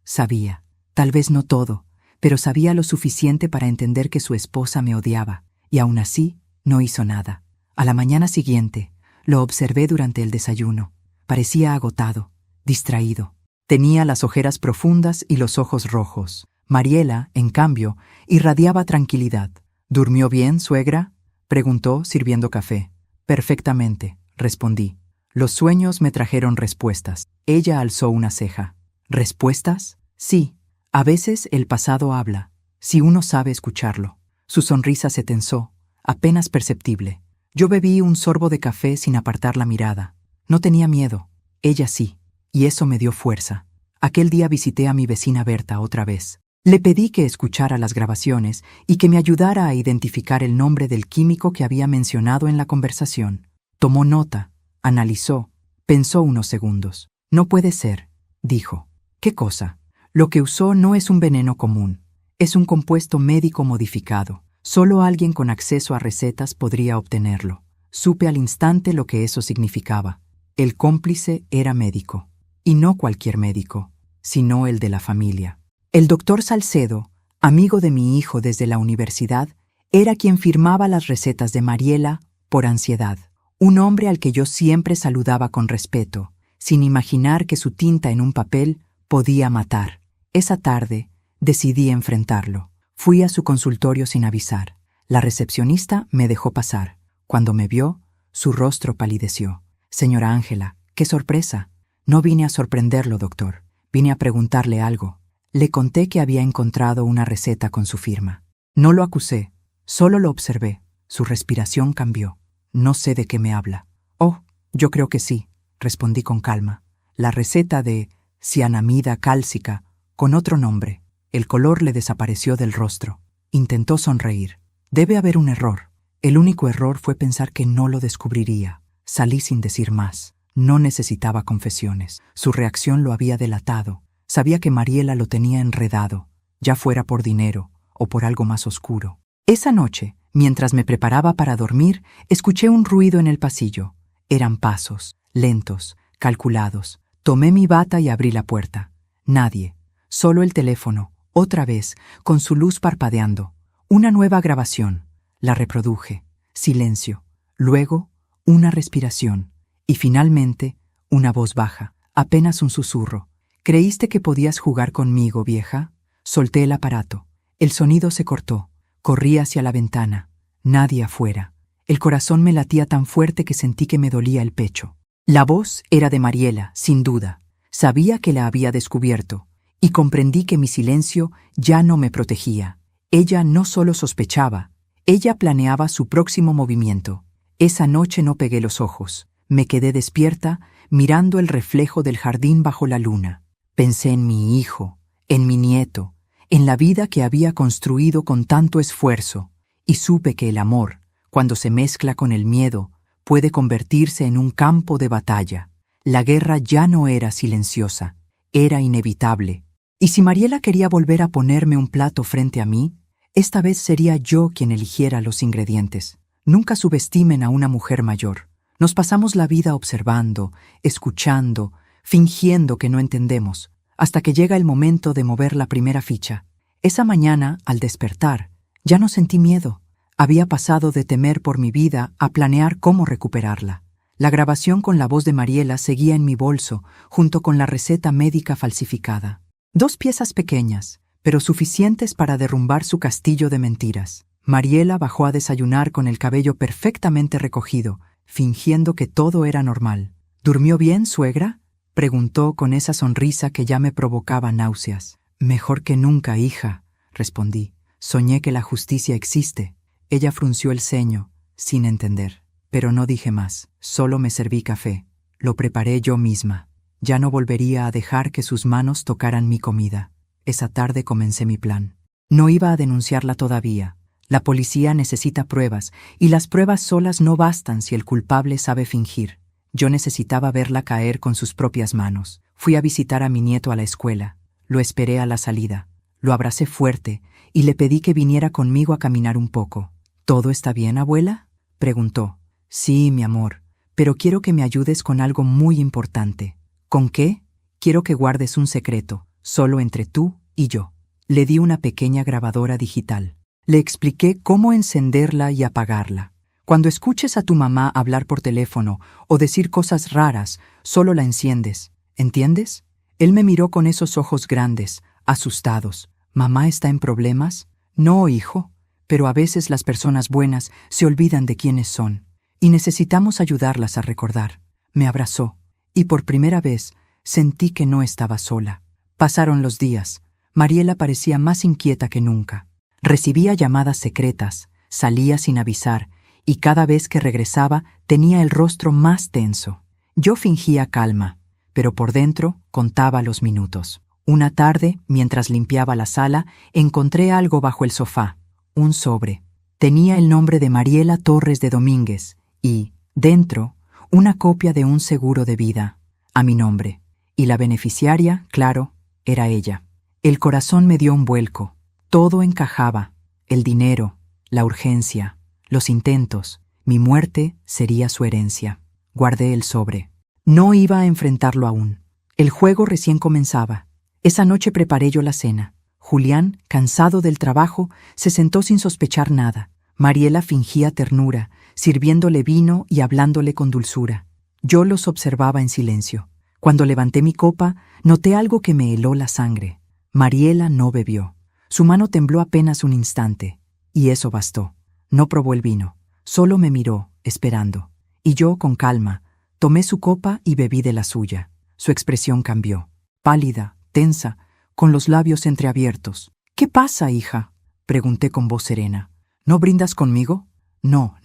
sabía, tal vez no todo, pero sabía lo suficiente para entender que su esposa me odiaba, y aún así no hizo nada. A la mañana siguiente, lo observé durante el desayuno. Parecía agotado, distraído. Tenía las ojeras profundas y los ojos rojos. Mariela, en cambio, irradiaba tranquilidad. «¿Durmió bien, suegra?», preguntó, sirviendo café. «Perfectamente», respondí. Los sueños me trajeron respuestas. Ella alzó una ceja. ¿Respuestas? Sí. A veces el pasado habla, si uno sabe escucharlo. Su sonrisa se tensó, apenas perceptible. Yo bebí un sorbo de café sin apartar la mirada. No tenía miedo. Ella sí. Y eso me dio fuerza. Aquel día visité a mi vecina Berta otra vez. Le pedí que escuchara las grabaciones y que me ayudara a identificar el nombre del químico que había mencionado en la conversación. Tomó nota, analizó, pensó unos segundos. No puede ser, dijo. ¿Qué cosa? Lo que usó no es un veneno común. Es un compuesto médico modificado. Solo alguien con acceso a recetas podría obtenerlo. Supe al instante lo que eso significaba. El cómplice era médico. Y no cualquier médico, sino el de la familia. El doctor Salcedo, amigo de mi hijo desde la universidad, era quien firmaba las recetas de Mariela por ansiedad. Un hombre al que yo siempre saludaba con respeto, sin imaginar que su tinta en un papel podía matar. Esa tarde decidí enfrentarlo. Fui a su consultorio sin avisar. La recepcionista me dejó pasar. Cuando me vio, su rostro palideció. Señora Ángela, qué sorpresa. No vine a sorprenderlo, doctor. Vine a preguntarle algo. Le conté que había encontrado una receta con su firma. No lo acusé, solo lo observé. Su respiración cambió. No sé de qué me habla. Oh, yo creo que sí, respondí con calma. La receta de cianamida cálcica, con otro nombre. El color le desapareció del rostro. Intentó sonreír. Debe haber un error. El único error fue pensar que no lo descubriría. Salí sin decir más. No necesitaba confesiones. Su reacción lo había delatado. Sabía que Mariela lo tenía enredado, ya fuera por dinero o por algo más oscuro. Esa noche, mientras me preparaba para dormir, escuché un ruido en el pasillo. Eran pasos, lentos, calculados. Tomé mi bata y abrí la puerta. Nadie. Solo el teléfono, otra vez, con su luz parpadeando. Una nueva grabación. La reproduje. Silencio. Luego, una respiración. Y finalmente, una voz baja, apenas un susurro. ¿Creíste que podías jugar conmigo, vieja? Solté el aparato. El sonido se cortó. Corrí hacia la ventana. Nadie afuera. El corazón me latía tan fuerte que sentí que me dolía el pecho. La voz era de Mariela, sin duda. Sabía que la había descubierto, y comprendí que mi silencio ya no me protegía. Ella no solo sospechaba, ella planeaba su próximo movimiento. Esa noche no pegué los ojos. Me quedé despierta, mirando el reflejo del jardín bajo la luna. Pensé en mi hijo, en mi nieto, en la vida que había construido con tanto esfuerzo, y supe que el amor, cuando se mezcla con el miedo, puede convertirse en un campo de batalla. La guerra ya no era silenciosa, era inevitable. Y si Mariela quería volver a ponerme un plato frente a mí, esta vez sería yo quien eligiera los ingredientes. Nunca subestimen a una mujer mayor. Nos pasamos la vida observando, escuchando, fingiendo que no entendemos, hasta que llega el momento de mover la primera ficha. Esa mañana, al despertar, ya no sentí miedo. Había pasado de temer por mi vida a planear cómo recuperarla. La grabación con la voz de Mariela seguía en mi bolso, junto con la receta médica falsificada. 2 piezas pequeñas, pero suficientes para derrumbar su castillo de mentiras. Mariela bajó a desayunar con el cabello perfectamente recogido, fingiendo que todo era normal. ¿Durmió bien, suegra?, preguntó con esa sonrisa que ya me provocaba náuseas. Mejor que nunca, hija, respondí. Soñé que la justicia existe. Ella frunció el ceño, sin entender. Pero no dije más, solo me serví café. Lo preparé yo misma. Ya no volvería a dejar que sus manos tocaran mi comida. Esa tarde comencé mi plan. No iba a denunciarla todavía. La policía necesita pruebas, y las pruebas solas no bastan si el culpable sabe fingir. Yo necesitaba verla caer con sus propias manos. Fui a visitar a mi nieto a la escuela. Lo esperé a la salida. Lo abracé fuerte y le pedí que viniera conmigo a caminar un poco. ¿Todo está bien, abuela?, preguntó. Sí, mi amor, pero quiero que me ayudes con algo muy importante. ¿Con qué? Quiero que guardes un secreto, solo entre tú y yo. Le di una pequeña grabadora digital. Le expliqué cómo encenderla y apagarla. Cuando escuches a tu mamá hablar por teléfono o decir cosas raras, solo la enciendes. ¿Entiendes? Él me miró con esos ojos grandes, asustados. ¿Mamá está en problemas? No, hijo, pero a veces las personas buenas se olvidan de quiénes son, y necesitamos ayudarlas a recordar. me abrazó, y por primera vez sentí que no estaba sola. Pasaron los días. Mariela parecía más inquieta que nunca. Recibía llamadas secretas, salía sin avisar, y cada vez que regresaba tenía el rostro más tenso. Yo fingía calma, pero por dentro contaba los minutos. Una tarde, mientras limpiaba la sala, encontré algo bajo el sofá, un sobre. Tenía el nombre de Mariela Torres de Domínguez y, dentro, una copia de un seguro de vida, a mi nombre. Y la beneficiaria, claro, era ella. El corazón me dio un vuelco. Todo encajaba: el dinero, la urgencia, los intentos. Mi muerte sería su herencia. Guardé el sobre. No iba a enfrentarlo aún. El juego recién comenzaba. Esa noche preparé yo la cena. Julián, cansado del trabajo, se sentó sin sospechar nada. Mariela fingía ternura, sirviéndole vino y hablándole con dulzura. Yo los observaba en silencio. Cuando levanté mi copa, noté algo que me heló la sangre. Mariela no bebió. Su mano tembló apenas un instante, y eso bastó. No probó el vino, solo me miró, esperando. Y yo, con calma, tomé su copa y bebí de la suya. Su expresión cambió, pálida, tensa, con los labios entreabiertos. «¿Qué pasa, hija?», pregunté con voz serena. «¿No brindas conmigo?». «No,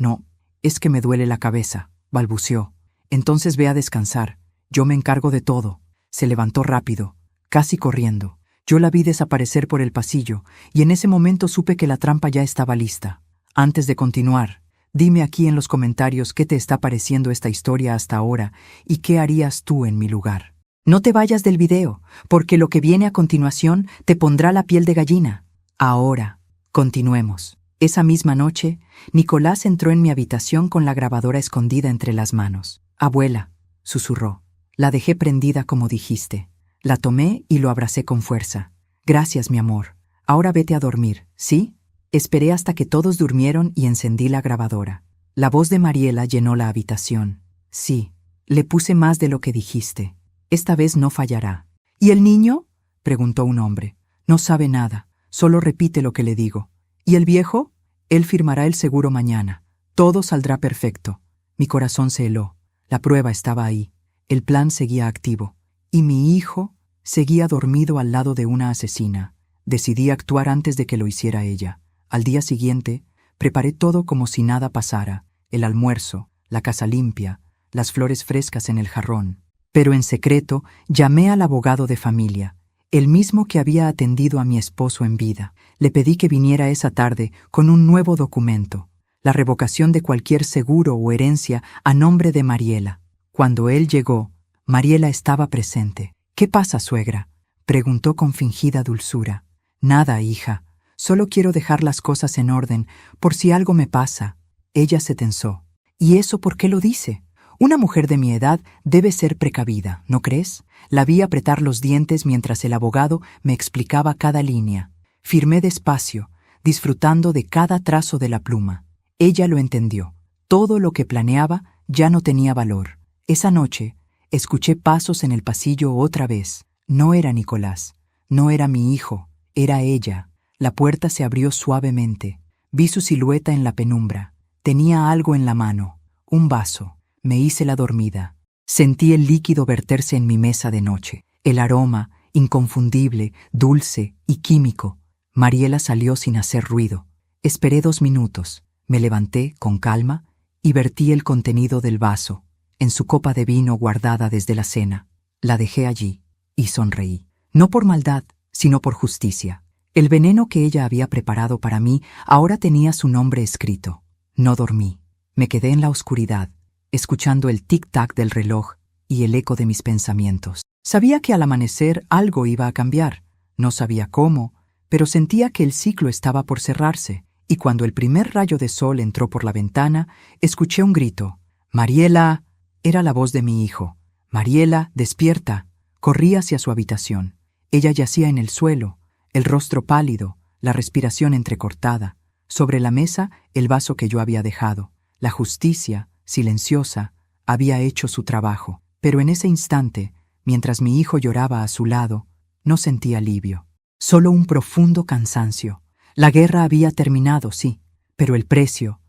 es que me duele la cabeza», balbuceó. «Entonces ve a descansar, yo me encargo de todo». Se levantó rápido, casi corriendo. Yo la vi desaparecer por el pasillo, y en ese momento supe que la trampa ya estaba lista. Antes de continuar, dime aquí en los comentarios qué te está pareciendo esta historia hasta ahora y qué harías tú en mi lugar. No te vayas del video, porque lo que viene a continuación te pondrá la piel de gallina. Ahora, continuemos. Esa misma noche, Nicolás entró en mi habitación con la grabadora escondida entre las manos. «Abuela», susurró, «la dejé prendida como dijiste». La tomé y lo abracé con fuerza. «Gracias, mi amor. Ahora vete a dormir, ¿sí?». Esperé hasta que todos durmieron y encendí la grabadora. La voz de Mariela llenó la habitación. «Sí, le puse más de lo que dijiste. Esta vez no fallará». «¿Y el niño?», preguntó un hombre. «No sabe nada, solo repite lo que le digo». «¿Y el viejo?». «Él firmará el seguro mañana. Todo saldrá perfecto». Mi corazón se heló. La prueba estaba ahí. El plan seguía activo. Y mi hijo seguía dormido al lado de una asesina. Decidí actuar antes de que lo hiciera ella. Al día siguiente, preparé todo como si nada pasara: el almuerzo, la casa limpia, las flores frescas en el jarrón. Pero en secreto llamé al abogado de familia, el mismo que había atendido a mi esposo en vida. Le pedí que viniera esa tarde con un nuevo documento: la revocación de cualquier seguro o herencia a nombre de Mariela. Cuando él llegó, Mariela estaba presente. «¿Qué pasa, suegra?», preguntó con fingida dulzura. «Nada, hija. Solo quiero dejar las cosas en orden, por si algo me pasa». Ella se tensó. «¿Y eso por qué lo dice? Una mujer de mi edad debe ser precavida, ¿no crees?». La vi apretar los dientes mientras el abogado me explicaba cada línea. Firmé despacio, disfrutando de cada trazo de la pluma. Ella lo entendió. Todo lo que planeaba ya no tenía valor. Esa noche, escuché pasos en el pasillo otra vez. No era Nicolás, no era mi hijo, era ella. La puerta se abrió suavemente. Vi su silueta en la penumbra. Tenía algo en la mano, un vaso. Me hice la dormida. Sentí el líquido verterse en mi mesa de noche. El aroma, inconfundible, dulce y químico. Mariela salió sin hacer ruido. Esperé 2 minutos. Me levanté con calma y vertí el contenido del vaso en su copa de vino guardada desde la cena. La dejé allí y sonreí. No por maldad, sino por justicia. El veneno que ella había preparado para mí ahora tenía su nombre escrito. No dormí. Me quedé en la oscuridad, escuchando el tic-tac del reloj y el eco de mis pensamientos. Sabía que al amanecer algo iba a cambiar. No sabía cómo, pero sentía que el ciclo estaba por cerrarse. Y cuando el primer rayo de sol entró por la ventana, escuché un grito. «¡Mariela!». Era la voz de mi hijo. «Mariela, despierta». Corrí hacia su habitación. Ella yacía en el suelo, el rostro pálido, la respiración entrecortada. Sobre la mesa, el vaso que yo había dejado. La justicia, silenciosa, había hecho su trabajo. Pero en ese instante, mientras mi hijo lloraba a su lado, no sentí alivio. Solo un profundo cansancio. La guerra había terminado, sí, pero el precio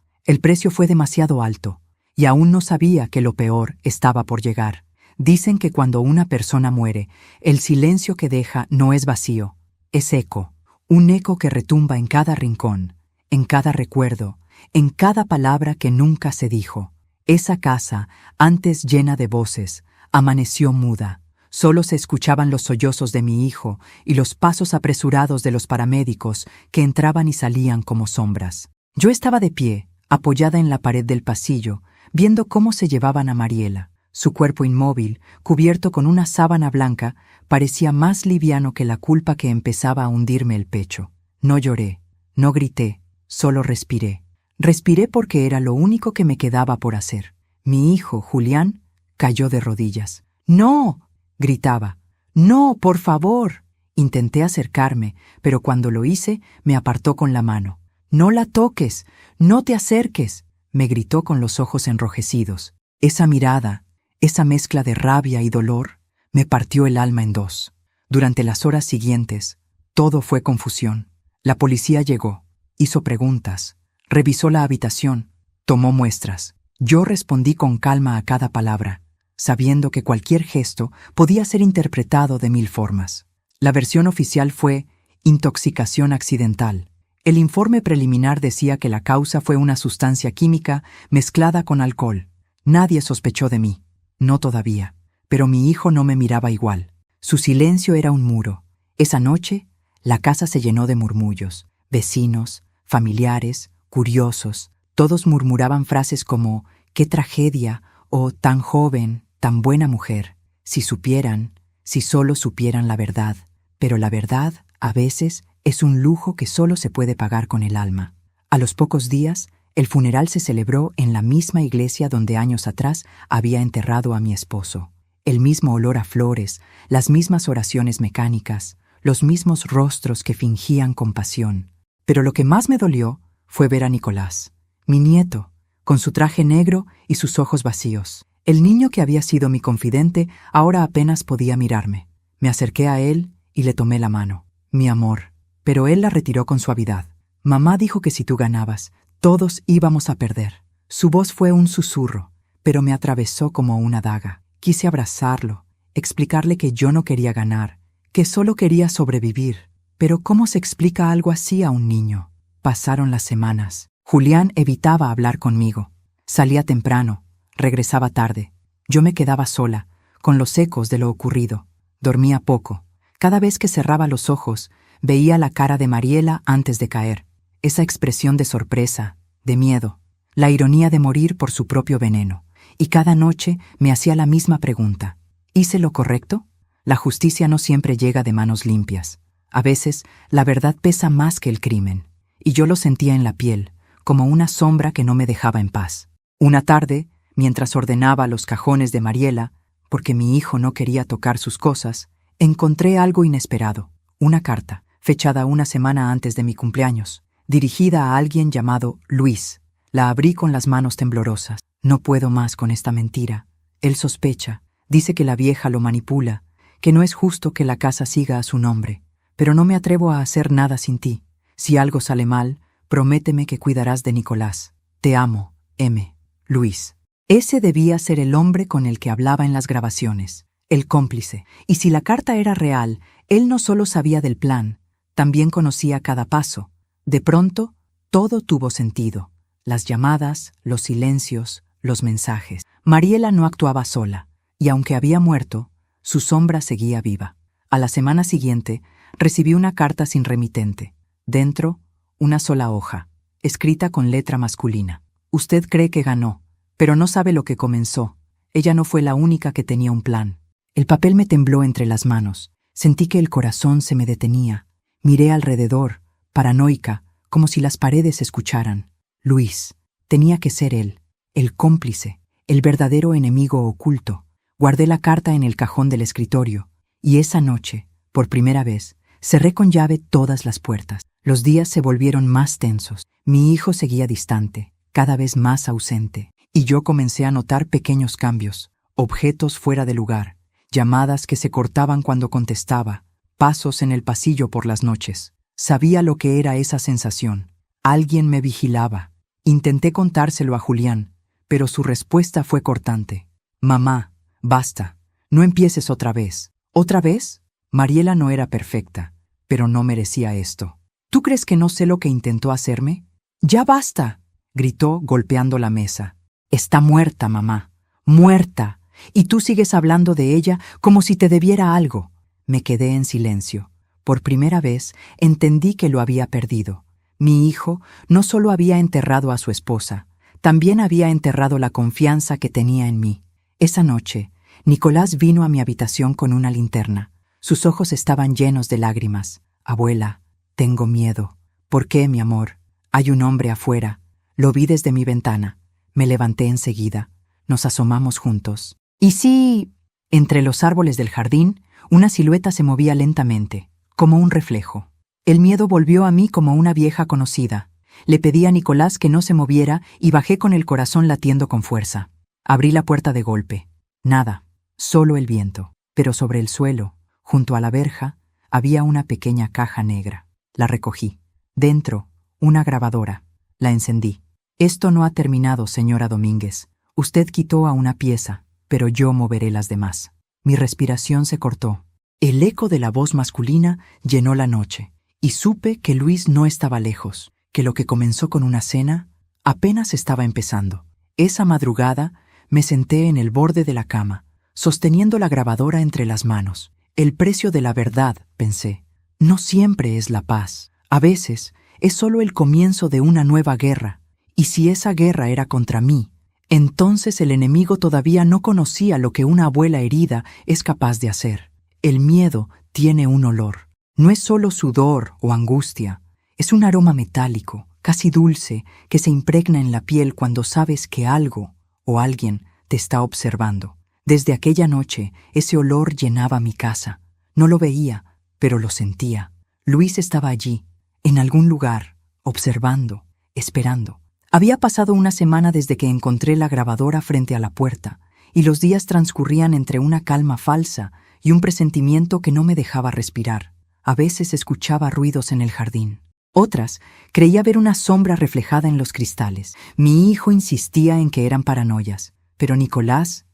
fue demasiado alto. y aún no sabía que lo peor estaba por llegar. Dicen que cuando una persona muere, el silencio que deja no es vacío, es eco, un eco que retumba en cada rincón, en cada recuerdo, en cada palabra que nunca se dijo. Esa casa, antes llena de voces, amaneció muda. Solo se escuchaban los sollozos de mi hijo y los pasos apresurados de los paramédicos que entraban y salían como sombras. Yo estaba de pie, apoyada en la pared del pasillo, viendo cómo se llevaban a Mariela. Su cuerpo inmóvil, cubierto con una sábana blanca, parecía más liviano que la culpa que empezaba a hundirme el pecho. No lloré, no grité, solo respiré. Respiré porque era lo único que me quedaba por hacer. Mi hijo, Julián, cayó de rodillas. ¡No!, gritaba. ¡No, por favor! Intenté acercarme, pero cuando lo hice, me apartó con la mano. ¡No la toques! ¡No te acerques!, me gritó con los ojos enrojecidos. Esa mirada, esa mezcla de rabia y dolor, me partió el alma en dos. Durante las horas siguientes, todo fue confusión. La policía llegó, hizo preguntas, revisó la habitación, tomó muestras. Yo respondí con calma a cada palabra, sabiendo que cualquier gesto podía ser interpretado de 1000 formas. La versión oficial fue intoxicación accidental. El informe preliminar decía que la causa fue una sustancia química mezclada con alcohol. Nadie sospechó de mí. No todavía. Pero mi hijo no me miraba igual. Su silencio era un muro. Esa noche, la casa se llenó de murmullos. Vecinos, familiares, curiosos. Todos murmuraban frases como «qué tragedia» o «tan joven, tan buena mujer». Si supieran, si solo supieran la verdad. Pero la verdad, a veces, es un lujo que solo se puede pagar con el alma. A los pocos días, el funeral se celebró en la misma iglesia donde años atrás había enterrado a mi esposo. El mismo olor a flores, las mismas oraciones mecánicas, los mismos rostros que fingían compasión. Pero lo que más me dolió fue ver a Nicolás, mi nieto, con su traje negro y sus ojos vacíos. El niño que había sido mi confidente ahora apenas podía mirarme. Me acerqué a él y le tomé la mano. «Mi amor», pero él la retiró con suavidad. «Mamá dijo que si tú ganabas, todos íbamos a perder». Su voz fue un susurro, pero me atravesó como una daga. Quise abrazarlo, explicarle que yo no quería ganar, que solo quería sobrevivir. Pero ¿cómo se explica algo así a un niño? Pasaron las semanas. Julián evitaba hablar conmigo. Salía temprano, regresaba tarde. Yo me quedaba sola, con los ecos de lo ocurrido. Dormía poco. Cada vez que cerraba los ojos, veía la cara de Mariela antes de caer. Esa expresión de sorpresa, de miedo, la ironía de morir por su propio veneno. Y cada noche me hacía la misma pregunta. ¿Hice lo correcto? La justicia no siempre llega de manos limpias. A veces, la verdad pesa más que el crimen. Y yo lo sentía en la piel, como una sombra que no me dejaba en paz. Una tarde, mientras ordenaba los cajones de Mariela, porque mi hijo no quería tocar sus cosas, encontré algo inesperado. Una carta, fechada una semana antes de mi cumpleaños, dirigida a alguien llamado Luis. La abrí con las manos temblorosas. No puedo más con esta mentira. Él sospecha, dice que la vieja lo manipula, que no es justo que la casa siga a su nombre. Pero no me atrevo a hacer nada sin ti. Si algo sale mal, prométeme que cuidarás de Nicolás. Te amo, M. Luis. Ese debía ser el hombre con el que hablaba en las grabaciones, el cómplice. Y si la carta era real, él no solo sabía del plan, también conocía cada paso. De pronto, todo tuvo sentido. Las llamadas, los silencios, los mensajes. Mariela no actuaba sola, y aunque había muerto, su sombra seguía viva. A la semana siguiente, recibí una carta sin remitente. Dentro, una sola hoja, escrita con letra masculina. Usted cree que ganó, pero no sabe lo que comenzó. Ella no fue la única que tenía un plan. El papel me tembló entre las manos. Sentí que el corazón se me detenía. Miré alrededor, paranoica, como si las paredes escucharan. Luis. Tenía que ser él, el cómplice, el verdadero enemigo oculto. Guardé la carta en el cajón del escritorio, y esa noche, por primera vez, cerré con llave todas las puertas. Los días se volvieron más tensos. Mi hijo seguía distante, cada vez más ausente, y yo comencé a notar pequeños cambios, objetos fuera de lugar, llamadas que se cortaban cuando contestaba, pasos en el pasillo por las noches. Sabía lo que era esa sensación. Alguien me vigilaba. Intenté contárselo a Julián, pero su respuesta fue cortante. Mamá, basta, no empieces otra vez. ¿Otra vez? Mariela no era perfecta, pero no merecía esto. ¿Tú crees que no sé lo que intentó hacerme? ¡Ya basta!, gritó golpeando la mesa. Está muerta, mamá, muerta, y tú sigues hablando de ella como si te debiera algo. Me quedé en silencio. Por primera vez entendí que lo había perdido. Mi hijo no solo había enterrado a su esposa, también había enterrado la confianza que tenía en mí. Esa noche, Nicolás vino a mi habitación con una linterna. Sus ojos estaban llenos de lágrimas. Abuela, tengo miedo. ¿Por qué, mi amor? Hay un hombre afuera. Lo vi desde mi ventana. Me levanté enseguida. Nos asomamos juntos. ¿Y sí? Entre los árboles del jardín, una silueta se movía lentamente, como un reflejo. El miedo volvió a mí como una vieja conocida. Le pedí a Nicolás que no se moviera y bajé con el corazón latiendo con fuerza. Abrí la puerta de golpe. Nada, solo el viento. Pero sobre el suelo, junto a la verja, había una pequeña caja negra. La recogí. Dentro, una grabadora. La encendí. Esto no ha terminado, señora Domínguez. Usted quitó a una pieza, pero yo moveré las demás. Mi respiración se cortó. El eco de la voz masculina llenó la noche, y supe que Luis no estaba lejos, que lo que comenzó con una cena apenas estaba empezando. Esa madrugada me senté en el borde de la cama, sosteniendo la grabadora entre las manos. El precio de la verdad, pensé, no siempre es la paz. A veces es solo el comienzo de una nueva guerra. Y si esa guerra era contra mí, entonces el enemigo todavía no conocía lo que una abuela herida es capaz de hacer. El miedo tiene un olor. No es solo sudor o angustia, es un aroma metálico, casi dulce, que se impregna en la piel cuando sabes que algo o alguien te está observando. Desde aquella noche, ese olor llenaba mi casa. No lo veía, pero lo sentía. Luis estaba allí, en algún lugar, observando, esperando. Había pasado una semana desde que encontré la grabadora frente a la puerta, y los días transcurrían entre una calma falsa y un presentimiento que no me dejaba respirar. A veces escuchaba ruidos en el jardín. Otras, creía ver una sombra reflejada en los cristales. Mi hijo insistía en que eran paranoias, pero Nicolás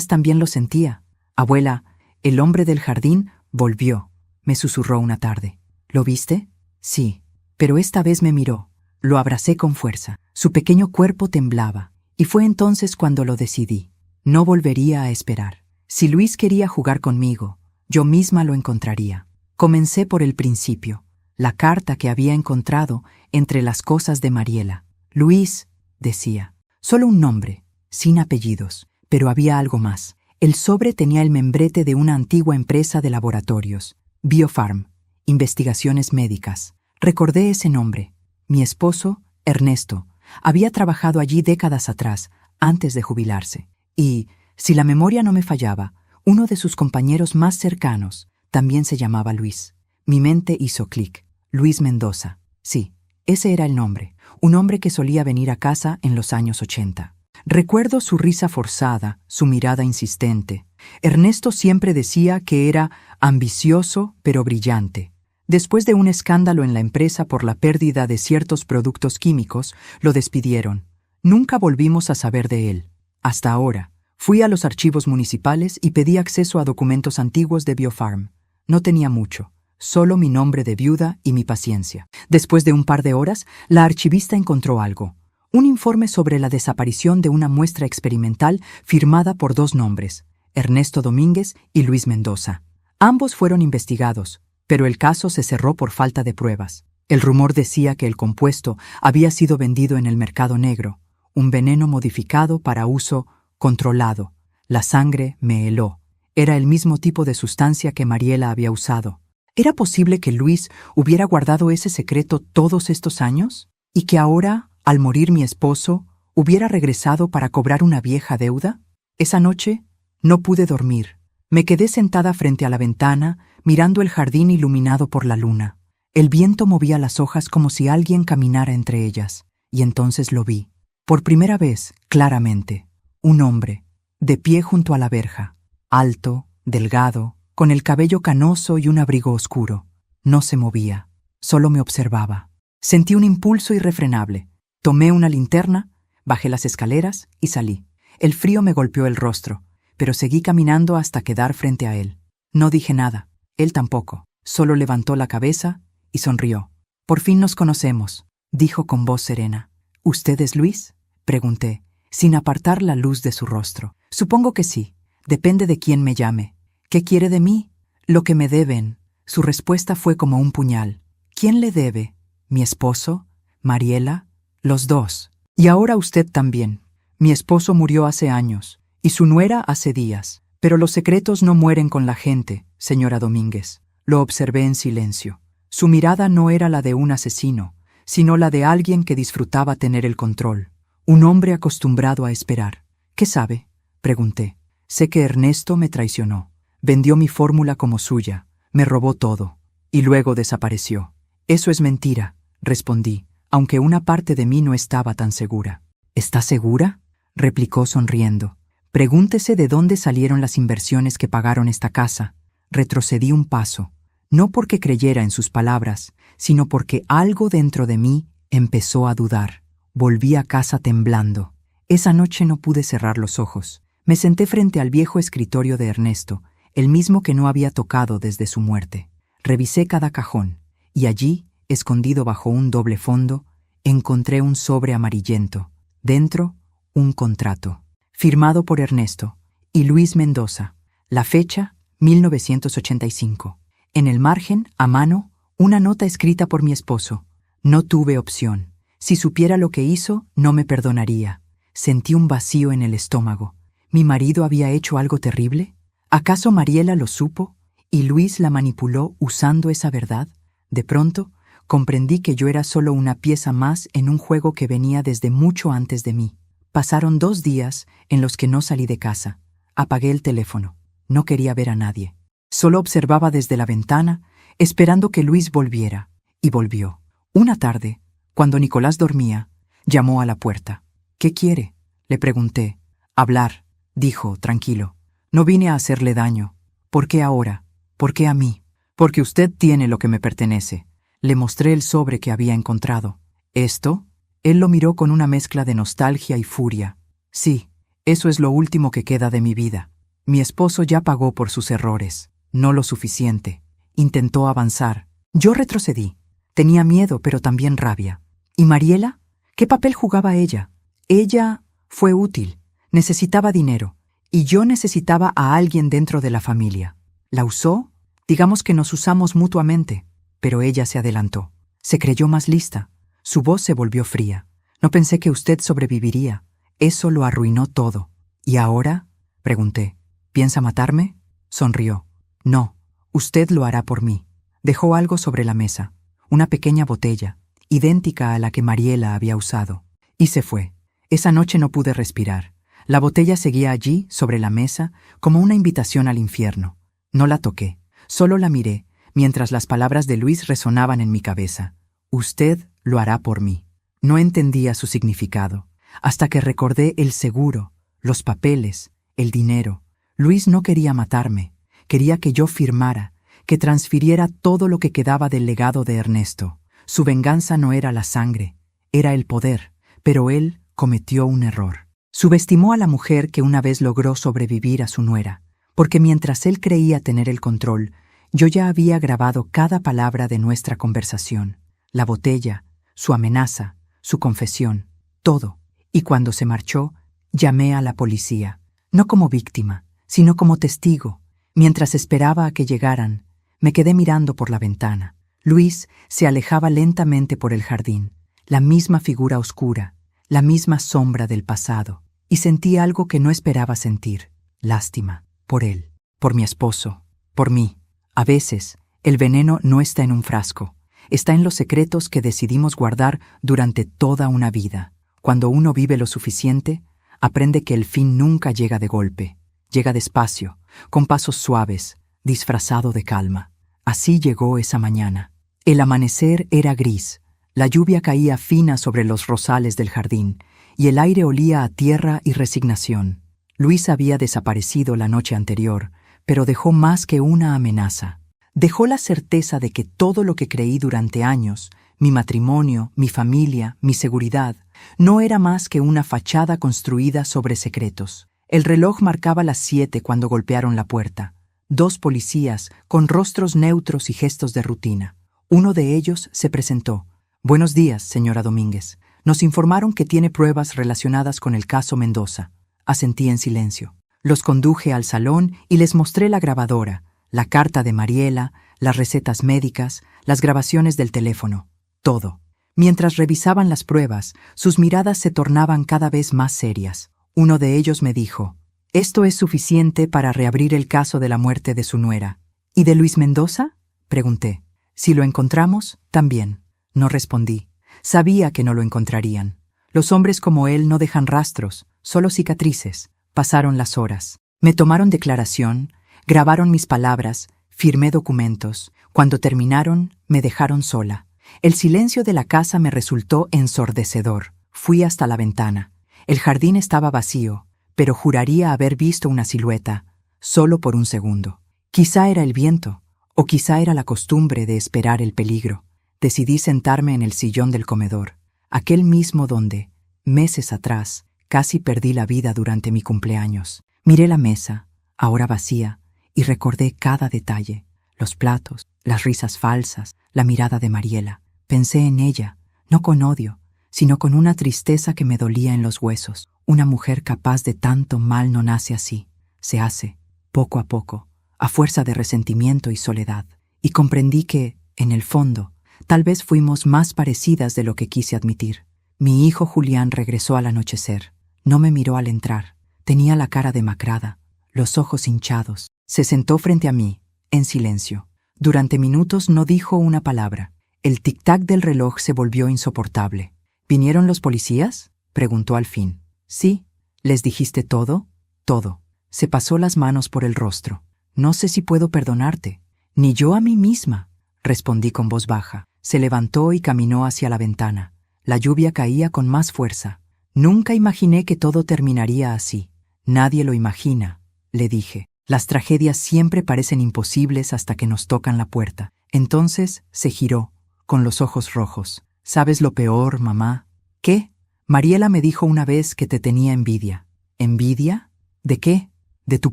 también lo sentía. Abuela, el hombre del jardín volvió, me susurró una tarde. ¿Lo viste? Sí, pero esta vez me miró. Lo abracé con fuerza. Su pequeño cuerpo temblaba, y fue entonces cuando lo decidí. No volvería a esperar. Si Luis quería jugar conmigo, yo misma lo encontraría. Comencé por el principio, la carta que había encontrado entre las cosas de Mariela. Luis, decía, solo un nombre, sin apellidos, pero había algo más. El sobre tenía el membrete de una antigua empresa de laboratorios, Biofarm, investigaciones médicas. Recordé ese nombre. Mi esposo, Ernesto, había trabajado allí décadas atrás, antes de jubilarse. Y, si la memoria no me fallaba, uno de sus compañeros más cercanos también se llamaba Luis. Mi mente hizo clic. Luis Mendoza. Sí, ese era el nombre. Un hombre que solía venir a casa en los años 80. Recuerdo su risa forzada, su mirada insistente. Ernesto siempre decía que era ambicioso pero brillante. Después de un escándalo en la empresa por la pérdida de ciertos productos químicos, lo despidieron. Nunca volvimos a saber de él. Hasta ahora, fui a los archivos municipales y pedí acceso a documentos antiguos de Biofarm. No tenía mucho, solo mi nombre de viuda y mi paciencia. Después de un par de horas, la archivista encontró algo. Un informe sobre la desaparición de una muestra experimental firmada por dos nombres, Ernesto Domínguez y Luis Mendoza. Ambos fueron investigados, pero el caso se cerró por falta de pruebas. El rumor decía que el compuesto había sido vendido en el mercado negro, un veneno modificado para uso controlado. La sangre me heló. Era el mismo tipo de sustancia que Mariela había usado. ¿Era posible que Luis hubiera guardado ese secreto todos estos años? ¿Y que ahora, al morir mi esposo, hubiera regresado para cobrar una vieja deuda? Esa noche no pude dormir. Me quedé sentada frente a la ventana, mirando el jardín iluminado por la luna. El viento movía las hojas como si alguien caminara entre ellas, y entonces lo vi. Por primera vez, claramente, un hombre, de pie junto a la verja, alto, delgado, con el cabello canoso y un abrigo oscuro. No se movía, solo me observaba. Sentí un impulso irrefrenable. Tomé una linterna, Bajé las escaleras y salí. El frío me golpeó el rostro, pero seguí caminando hasta quedar frente a él. No dije nada, él tampoco. Solo levantó la cabeza y sonrió. «Por fin nos conocemos», dijo con voz serena. «¿Usted es Luis?», pregunté, sin apartar la luz de su rostro. «Supongo que sí. Depende de quién me llame. ¿Qué quiere de mí?». «Lo que me deben». Su respuesta fue como un puñal. «¿Quién le debe? ¿Mi esposo? ¿Mariela? Los dos. Y ahora usted también. Mi esposo murió hace años, y su nuera hace días. Pero los secretos no mueren con la gente, señora Domínguez». Lo observé en silencio. Su mirada no era la de un asesino, sino la de alguien que disfrutaba tener el control. Un hombre acostumbrado a esperar. «¿Qué sabe?», pregunté. «Sé que Ernesto me traicionó. Vendió mi fórmula como suya. Me robó todo. Y luego desapareció». «Eso es mentira», respondí, aunque una parte de mí no estaba tan segura. «¿Está segura?», replicó sonriendo. «Pregúntese de dónde salieron las inversiones que pagaron esta casa». Retrocedí un paso. No porque creyera en sus palabras, sino porque algo dentro de mí empezó a dudar. Volví a casa temblando. Esa noche no pude cerrar los ojos. Me senté frente al viejo escritorio de Ernesto, el mismo que no había tocado desde su muerte. Revisé cada cajón, y allí, escondido bajo un doble fondo, encontré un sobre amarillento. Dentro, un contrato. Firmado por Ernesto y Luis Mendoza. La fecha, 1985. En el margen, a mano, una nota escrita por mi esposo. No tuve opción. Si supiera lo que hizo, no me perdonaría. Sentí un vacío en el estómago. ¿Mi marido había hecho algo terrible? ¿Acaso Mariela lo supo y Luis la manipuló usando esa verdad? De pronto, comprendí que yo era solo una pieza más en un juego que venía desde mucho antes de mí. Pasaron 2 días en los que no salí de casa. Apagué el teléfono. No quería ver a nadie. Solo observaba desde la ventana, esperando que Luis volviera. Y volvió. Una tarde, cuando Nicolás dormía, llamó a la puerta. «¿Qué quiere?», le pregunté. «Hablar», dijo, tranquilo. «No vine a hacerle daño». «¿Por qué ahora? ¿Por qué a mí?». «Porque usted tiene lo que me pertenece». Le mostré el sobre que había encontrado. «¿Esto?». Él lo miró con una mezcla de nostalgia y furia. «Sí, eso es lo último que queda de mi vida. Mi esposo ya pagó por sus errores. No lo suficiente». Intentó avanzar. Yo retrocedí. Tenía miedo, pero también rabia. ¿Y Mariela? ¿Qué papel jugaba ella? Ella fue útil. Necesitaba dinero. Y yo necesitaba a alguien dentro de la familia. ¿La usó? Digamos que nos usamos mutuamente. Pero ella se adelantó. Se creyó más lista. Su voz se volvió fría. «No pensé que usted sobreviviría. Eso lo arruinó todo». «¿Y ahora?», pregunté. «¿Piensa matarme?». Sonrió. «No, usted lo hará por mí». Dejó algo sobre la mesa, una pequeña botella, idéntica a la que Mariela había usado. Y se fue. Esa noche no pude respirar. La botella seguía allí, sobre la mesa, como una invitación al infierno. No la toqué, solo la miré, mientras las palabras de Luis resonaban en mi cabeza. «Usted lo hará por mí». No entendía su significado, hasta que recordé el seguro, los papeles, el dinero. Luis no quería matarme. Quería que yo firmara, que transfiriera todo lo que quedaba del legado de Ernesto. Su venganza no era la sangre, era el poder, pero él cometió un error. Subestimó a la mujer que una vez logró sobrevivir a su nuera, porque mientras él creía tener el control, yo ya había grabado cada palabra de nuestra conversación, la botella, su amenaza, su confesión, todo. Y cuando se marchó, llamé a la policía, no como víctima, sino como testigo. Mientras esperaba a que llegaran, me quedé mirando por la ventana. Luis se alejaba lentamente por el jardín, la misma figura oscura, la misma sombra del pasado, y sentí algo que no esperaba sentir, lástima, por él, por mi esposo, por mí. A veces, el veneno no está en un frasco, está en los secretos que decidimos guardar durante toda una vida. Cuando uno vive lo suficiente, aprende que el fin nunca llega de golpe, llega despacio, con pasos suaves, disfrazado de calma. Así llegó esa mañana. El amanecer era gris, la lluvia caía fina sobre los rosales del jardín, y el aire olía a tierra y resignación. Luis había desaparecido la noche anterior, pero dejó más que una amenaza. Dejó la certeza de que todo lo que creí durante años, mi matrimonio, mi familia, mi seguridad, No era más que una fachada construida sobre secretos. El reloj marcaba las 7 cuando golpearon la puerta. 2 policías, con rostros neutros y gestos de rutina. Uno de ellos se presentó. «Buenos días, señora Domínguez. Nos informaron que tiene pruebas relacionadas con el caso Mendoza». Asentí en silencio. Los conduje al salón y les mostré la grabadora, la carta de Mariela, las recetas médicas, las grabaciones del teléfono. Todo. Mientras revisaban las pruebas, sus miradas se tornaban cada vez más serias. Uno de ellos me dijo: «¿Esto es suficiente para reabrir el caso de la muerte de su nuera?» «¿Y de Luis Mendoza?», pregunté. «Si lo encontramos, también». No respondí. Sabía que no lo encontrarían. Los hombres como él no dejan rastros, solo cicatrices. Pasaron las horas. Me tomaron declaración, grabaron mis palabras, firmé documentos. Cuando terminaron, me dejaron sola. El silencio de la casa me resultó ensordecedor. Fui hasta la ventana. El jardín estaba vacío, pero juraría haber visto una silueta, solo por un segundo. Quizá era el viento, o quizá era la costumbre de esperar el peligro. Decidí sentarme en el sillón del comedor, aquel mismo donde, meses atrás, casi perdí la vida durante mi cumpleaños. Miré la mesa, ahora vacía, y recordé cada detalle: los platos, las risas falsas, la mirada de Mariela. Pensé en ella, no con odio, sino con una tristeza que me dolía en los huesos. Una mujer capaz de tanto mal no nace así. Se hace, poco a poco, a fuerza de resentimiento y soledad. Y comprendí que, en el fondo, tal vez fuimos más parecidas de lo que quise admitir. Mi hijo Julián regresó al anochecer. No me miró al entrar. Tenía la cara demacrada, los ojos hinchados. Se sentó frente a mí, en silencio. Durante minutos no dijo una palabra. El tic-tac del reloj se volvió insoportable. «¿Vinieron los policías?», preguntó al fin. «Sí». «¿Les dijiste todo?». «Todo». Se pasó las manos por el rostro. «No sé si puedo perdonarte». «Ni yo a mí misma», respondí con voz baja. Se levantó y caminó hacia la ventana. La lluvia caía con más fuerza. «Nunca imaginé que todo terminaría así». «Nadie lo imagina», le dije. «Las tragedias siempre parecen imposibles hasta que nos tocan la puerta». Entonces se giró, con los ojos rojos. «¿Sabes lo peor, mamá?». «¿Qué?». «Mariela me dijo una vez que te tenía envidia». «¿Envidia? ¿De qué?». «De tu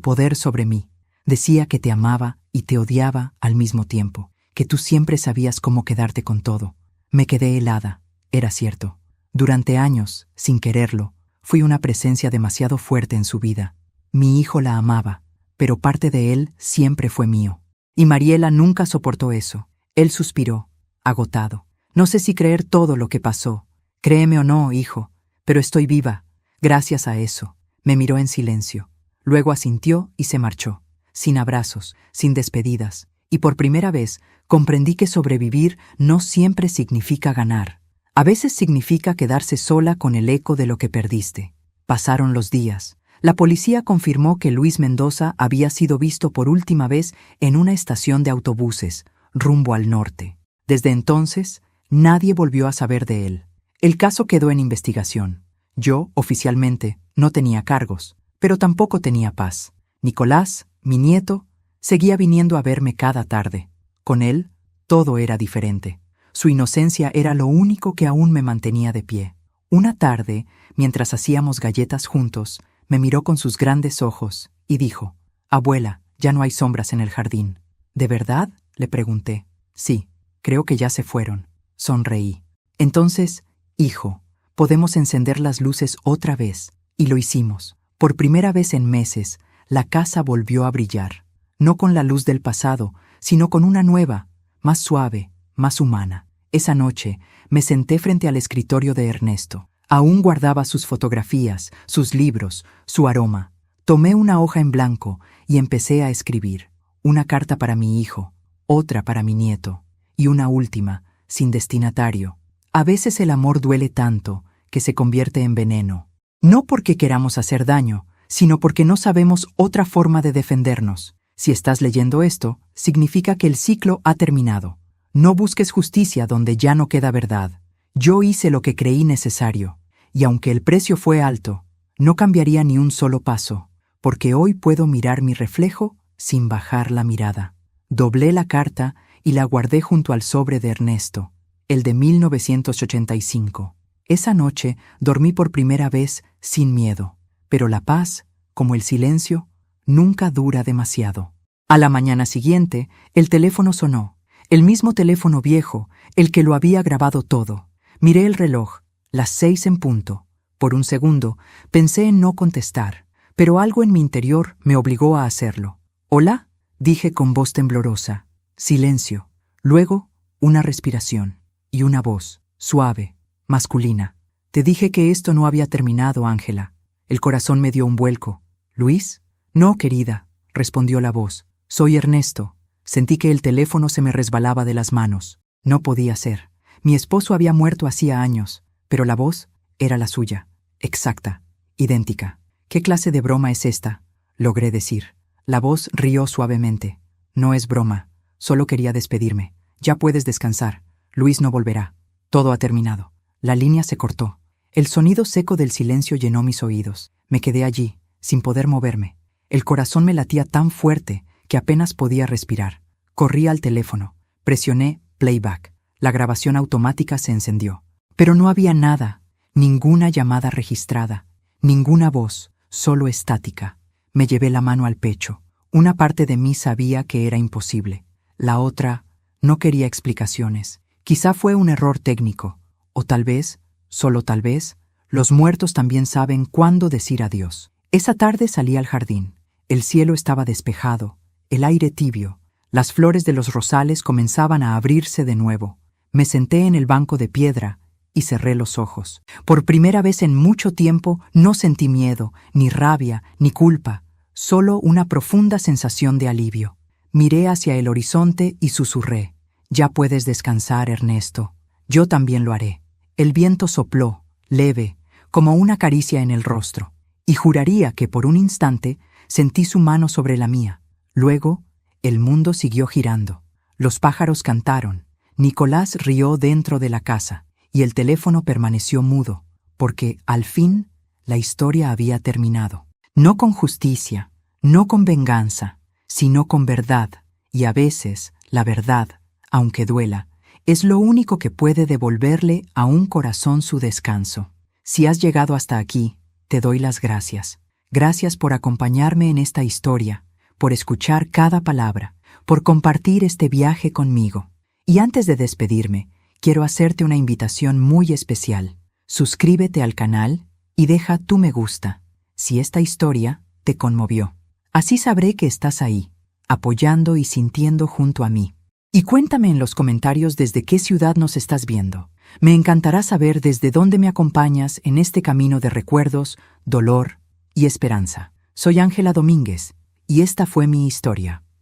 poder sobre mí. Decía que te amaba y te odiaba al mismo tiempo, que tú siempre sabías cómo quedarte con todo». Me quedé helada. Era cierto. Durante años, sin quererlo, fui una presencia demasiado fuerte en su vida. Mi hijo la amaba, pero parte de él siempre fue mío. Y Mariela nunca soportó eso. Él suspiró, agotado. «No sé si creer todo lo que pasó. Créeme o no, hijo, pero estoy viva, gracias a eso». Me miró en silencio. Luego asintió y se marchó, sin abrazos, sin despedidas. Y por primera vez comprendí que sobrevivir no siempre significa ganar. A veces significa quedarse sola con el eco de lo que perdiste. Pasaron los días. La policía confirmó que Luis Mendoza había sido visto por última vez en una estación de autobuses, rumbo al norte. Desde entonces, nadie volvió a saber de él. El caso quedó en investigación. Yo, oficialmente, no tenía cargos, pero tampoco tenía paz. Nicolás, mi nieto, seguía viniendo a verme cada tarde. Con él, todo era diferente. Su inocencia era lo único que aún me mantenía de pie. Una tarde, mientras hacíamos galletas juntos, me miró con sus grandes ojos y dijo: «Abuela, ya no hay sombras en el jardín». «¿De verdad?», le pregunté. «Sí, creo que ya se fueron». Sonreí. «Entonces, hijo, podemos encender las luces otra vez». Y lo hicimos. Por primera vez en meses, la casa volvió a brillar. No con la luz del pasado, sino con una nueva, más suave, más humana. Esa noche me senté frente al escritorio de Ernesto. Aún guardaba sus fotografías, sus libros, su aroma. Tomé una hoja en blanco y empecé a escribir. Una carta para mi hijo, otra para mi nieto, y una última, sin destinatario. A veces el amor duele tanto que se convierte en veneno. No porque queramos hacer daño, sino porque no sabemos otra forma de defendernos. Si estás leyendo esto, significa que el ciclo ha terminado. No busques justicia donde ya no queda verdad. Yo hice lo que creí necesario, y aunque el precio fue alto, no cambiaría ni un solo paso, porque hoy puedo mirar mi reflejo sin bajar la mirada. Doblé la carta y la guardé junto al sobre de Ernesto, el de 1985. Esa noche dormí por primera vez sin miedo, pero la paz, como el silencio, nunca dura demasiado. A la mañana siguiente, el teléfono sonó, el mismo teléfono viejo, el que lo había grabado todo. Miré el reloj, las 6 en punto. Por un segundo, pensé en no contestar, pero algo en mi interior me obligó a hacerlo. «¿Hola?», dije con voz temblorosa. Silencio. Luego, una respiración y una voz, suave, masculina. «Te dije que esto no había terminado, Ángela». El corazón me dio un vuelco. «¿Luis?». «No, querida», respondió la voz. «Soy Ernesto». Sentí que el teléfono se me resbalaba de las manos. No podía ser. Mi esposo había muerto hacía años, pero la voz era la suya. Exacta, idéntica. «¿Qué clase de broma es esta?», logré decir. La voz rió suavemente. «No es broma. Solo quería despedirme. Ya puedes descansar. Luis no volverá. Todo ha terminado». La línea se cortó. El sonido seco del silencio llenó mis oídos. Me quedé allí, sin poder moverme. El corazón me latía tan fuerte que apenas podía respirar. Corrí al teléfono. Presioné playback. La grabación automática se encendió. Pero no había nada, ninguna llamada registrada, ninguna voz, solo estática. Me llevé la mano al pecho. Una parte de mí sabía que era imposible. La otra no quería explicaciones. Quizá fue un error técnico. O tal vez, solo tal vez, los muertos también saben cuándo decir adiós. Esa tarde salí al jardín. El cielo estaba despejado, el aire tibio. Las flores de los rosales comenzaban a abrirse de nuevo. Me senté en el banco de piedra y cerré los ojos. Por primera vez en mucho tiempo no sentí miedo, ni rabia, ni culpa, solo una profunda sensación de alivio. Miré hacia el horizonte y susurré: «Ya puedes descansar, Ernesto. Yo también lo haré». El viento sopló, leve, como una caricia en el rostro, y juraría que por un instante sentí su mano sobre la mía. Luego, el mundo siguió girando. Los pájaros cantaron. Nicolás rió dentro de la casa y el teléfono permaneció mudo, porque, al fin, la historia había terminado. No con justicia, no con venganza, sino con verdad, y a veces la verdad, aunque duela, es lo único que puede devolverle a un corazón su descanso. Si has llegado hasta aquí, te doy las gracias. Gracias por acompañarme en esta historia, por escuchar cada palabra, por compartir este viaje conmigo. Y antes de despedirme, quiero hacerte una invitación muy especial. Suscríbete al canal y deja tu me gusta, si esta historia te conmovió. Así sabré que estás ahí, apoyando y sintiendo junto a mí. Y cuéntame en los comentarios desde qué ciudad nos estás viendo. Me encantará saber desde dónde me acompañas en este camino de recuerdos, dolor y esperanza. Soy Ángela Domínguez, y esta fue mi historia.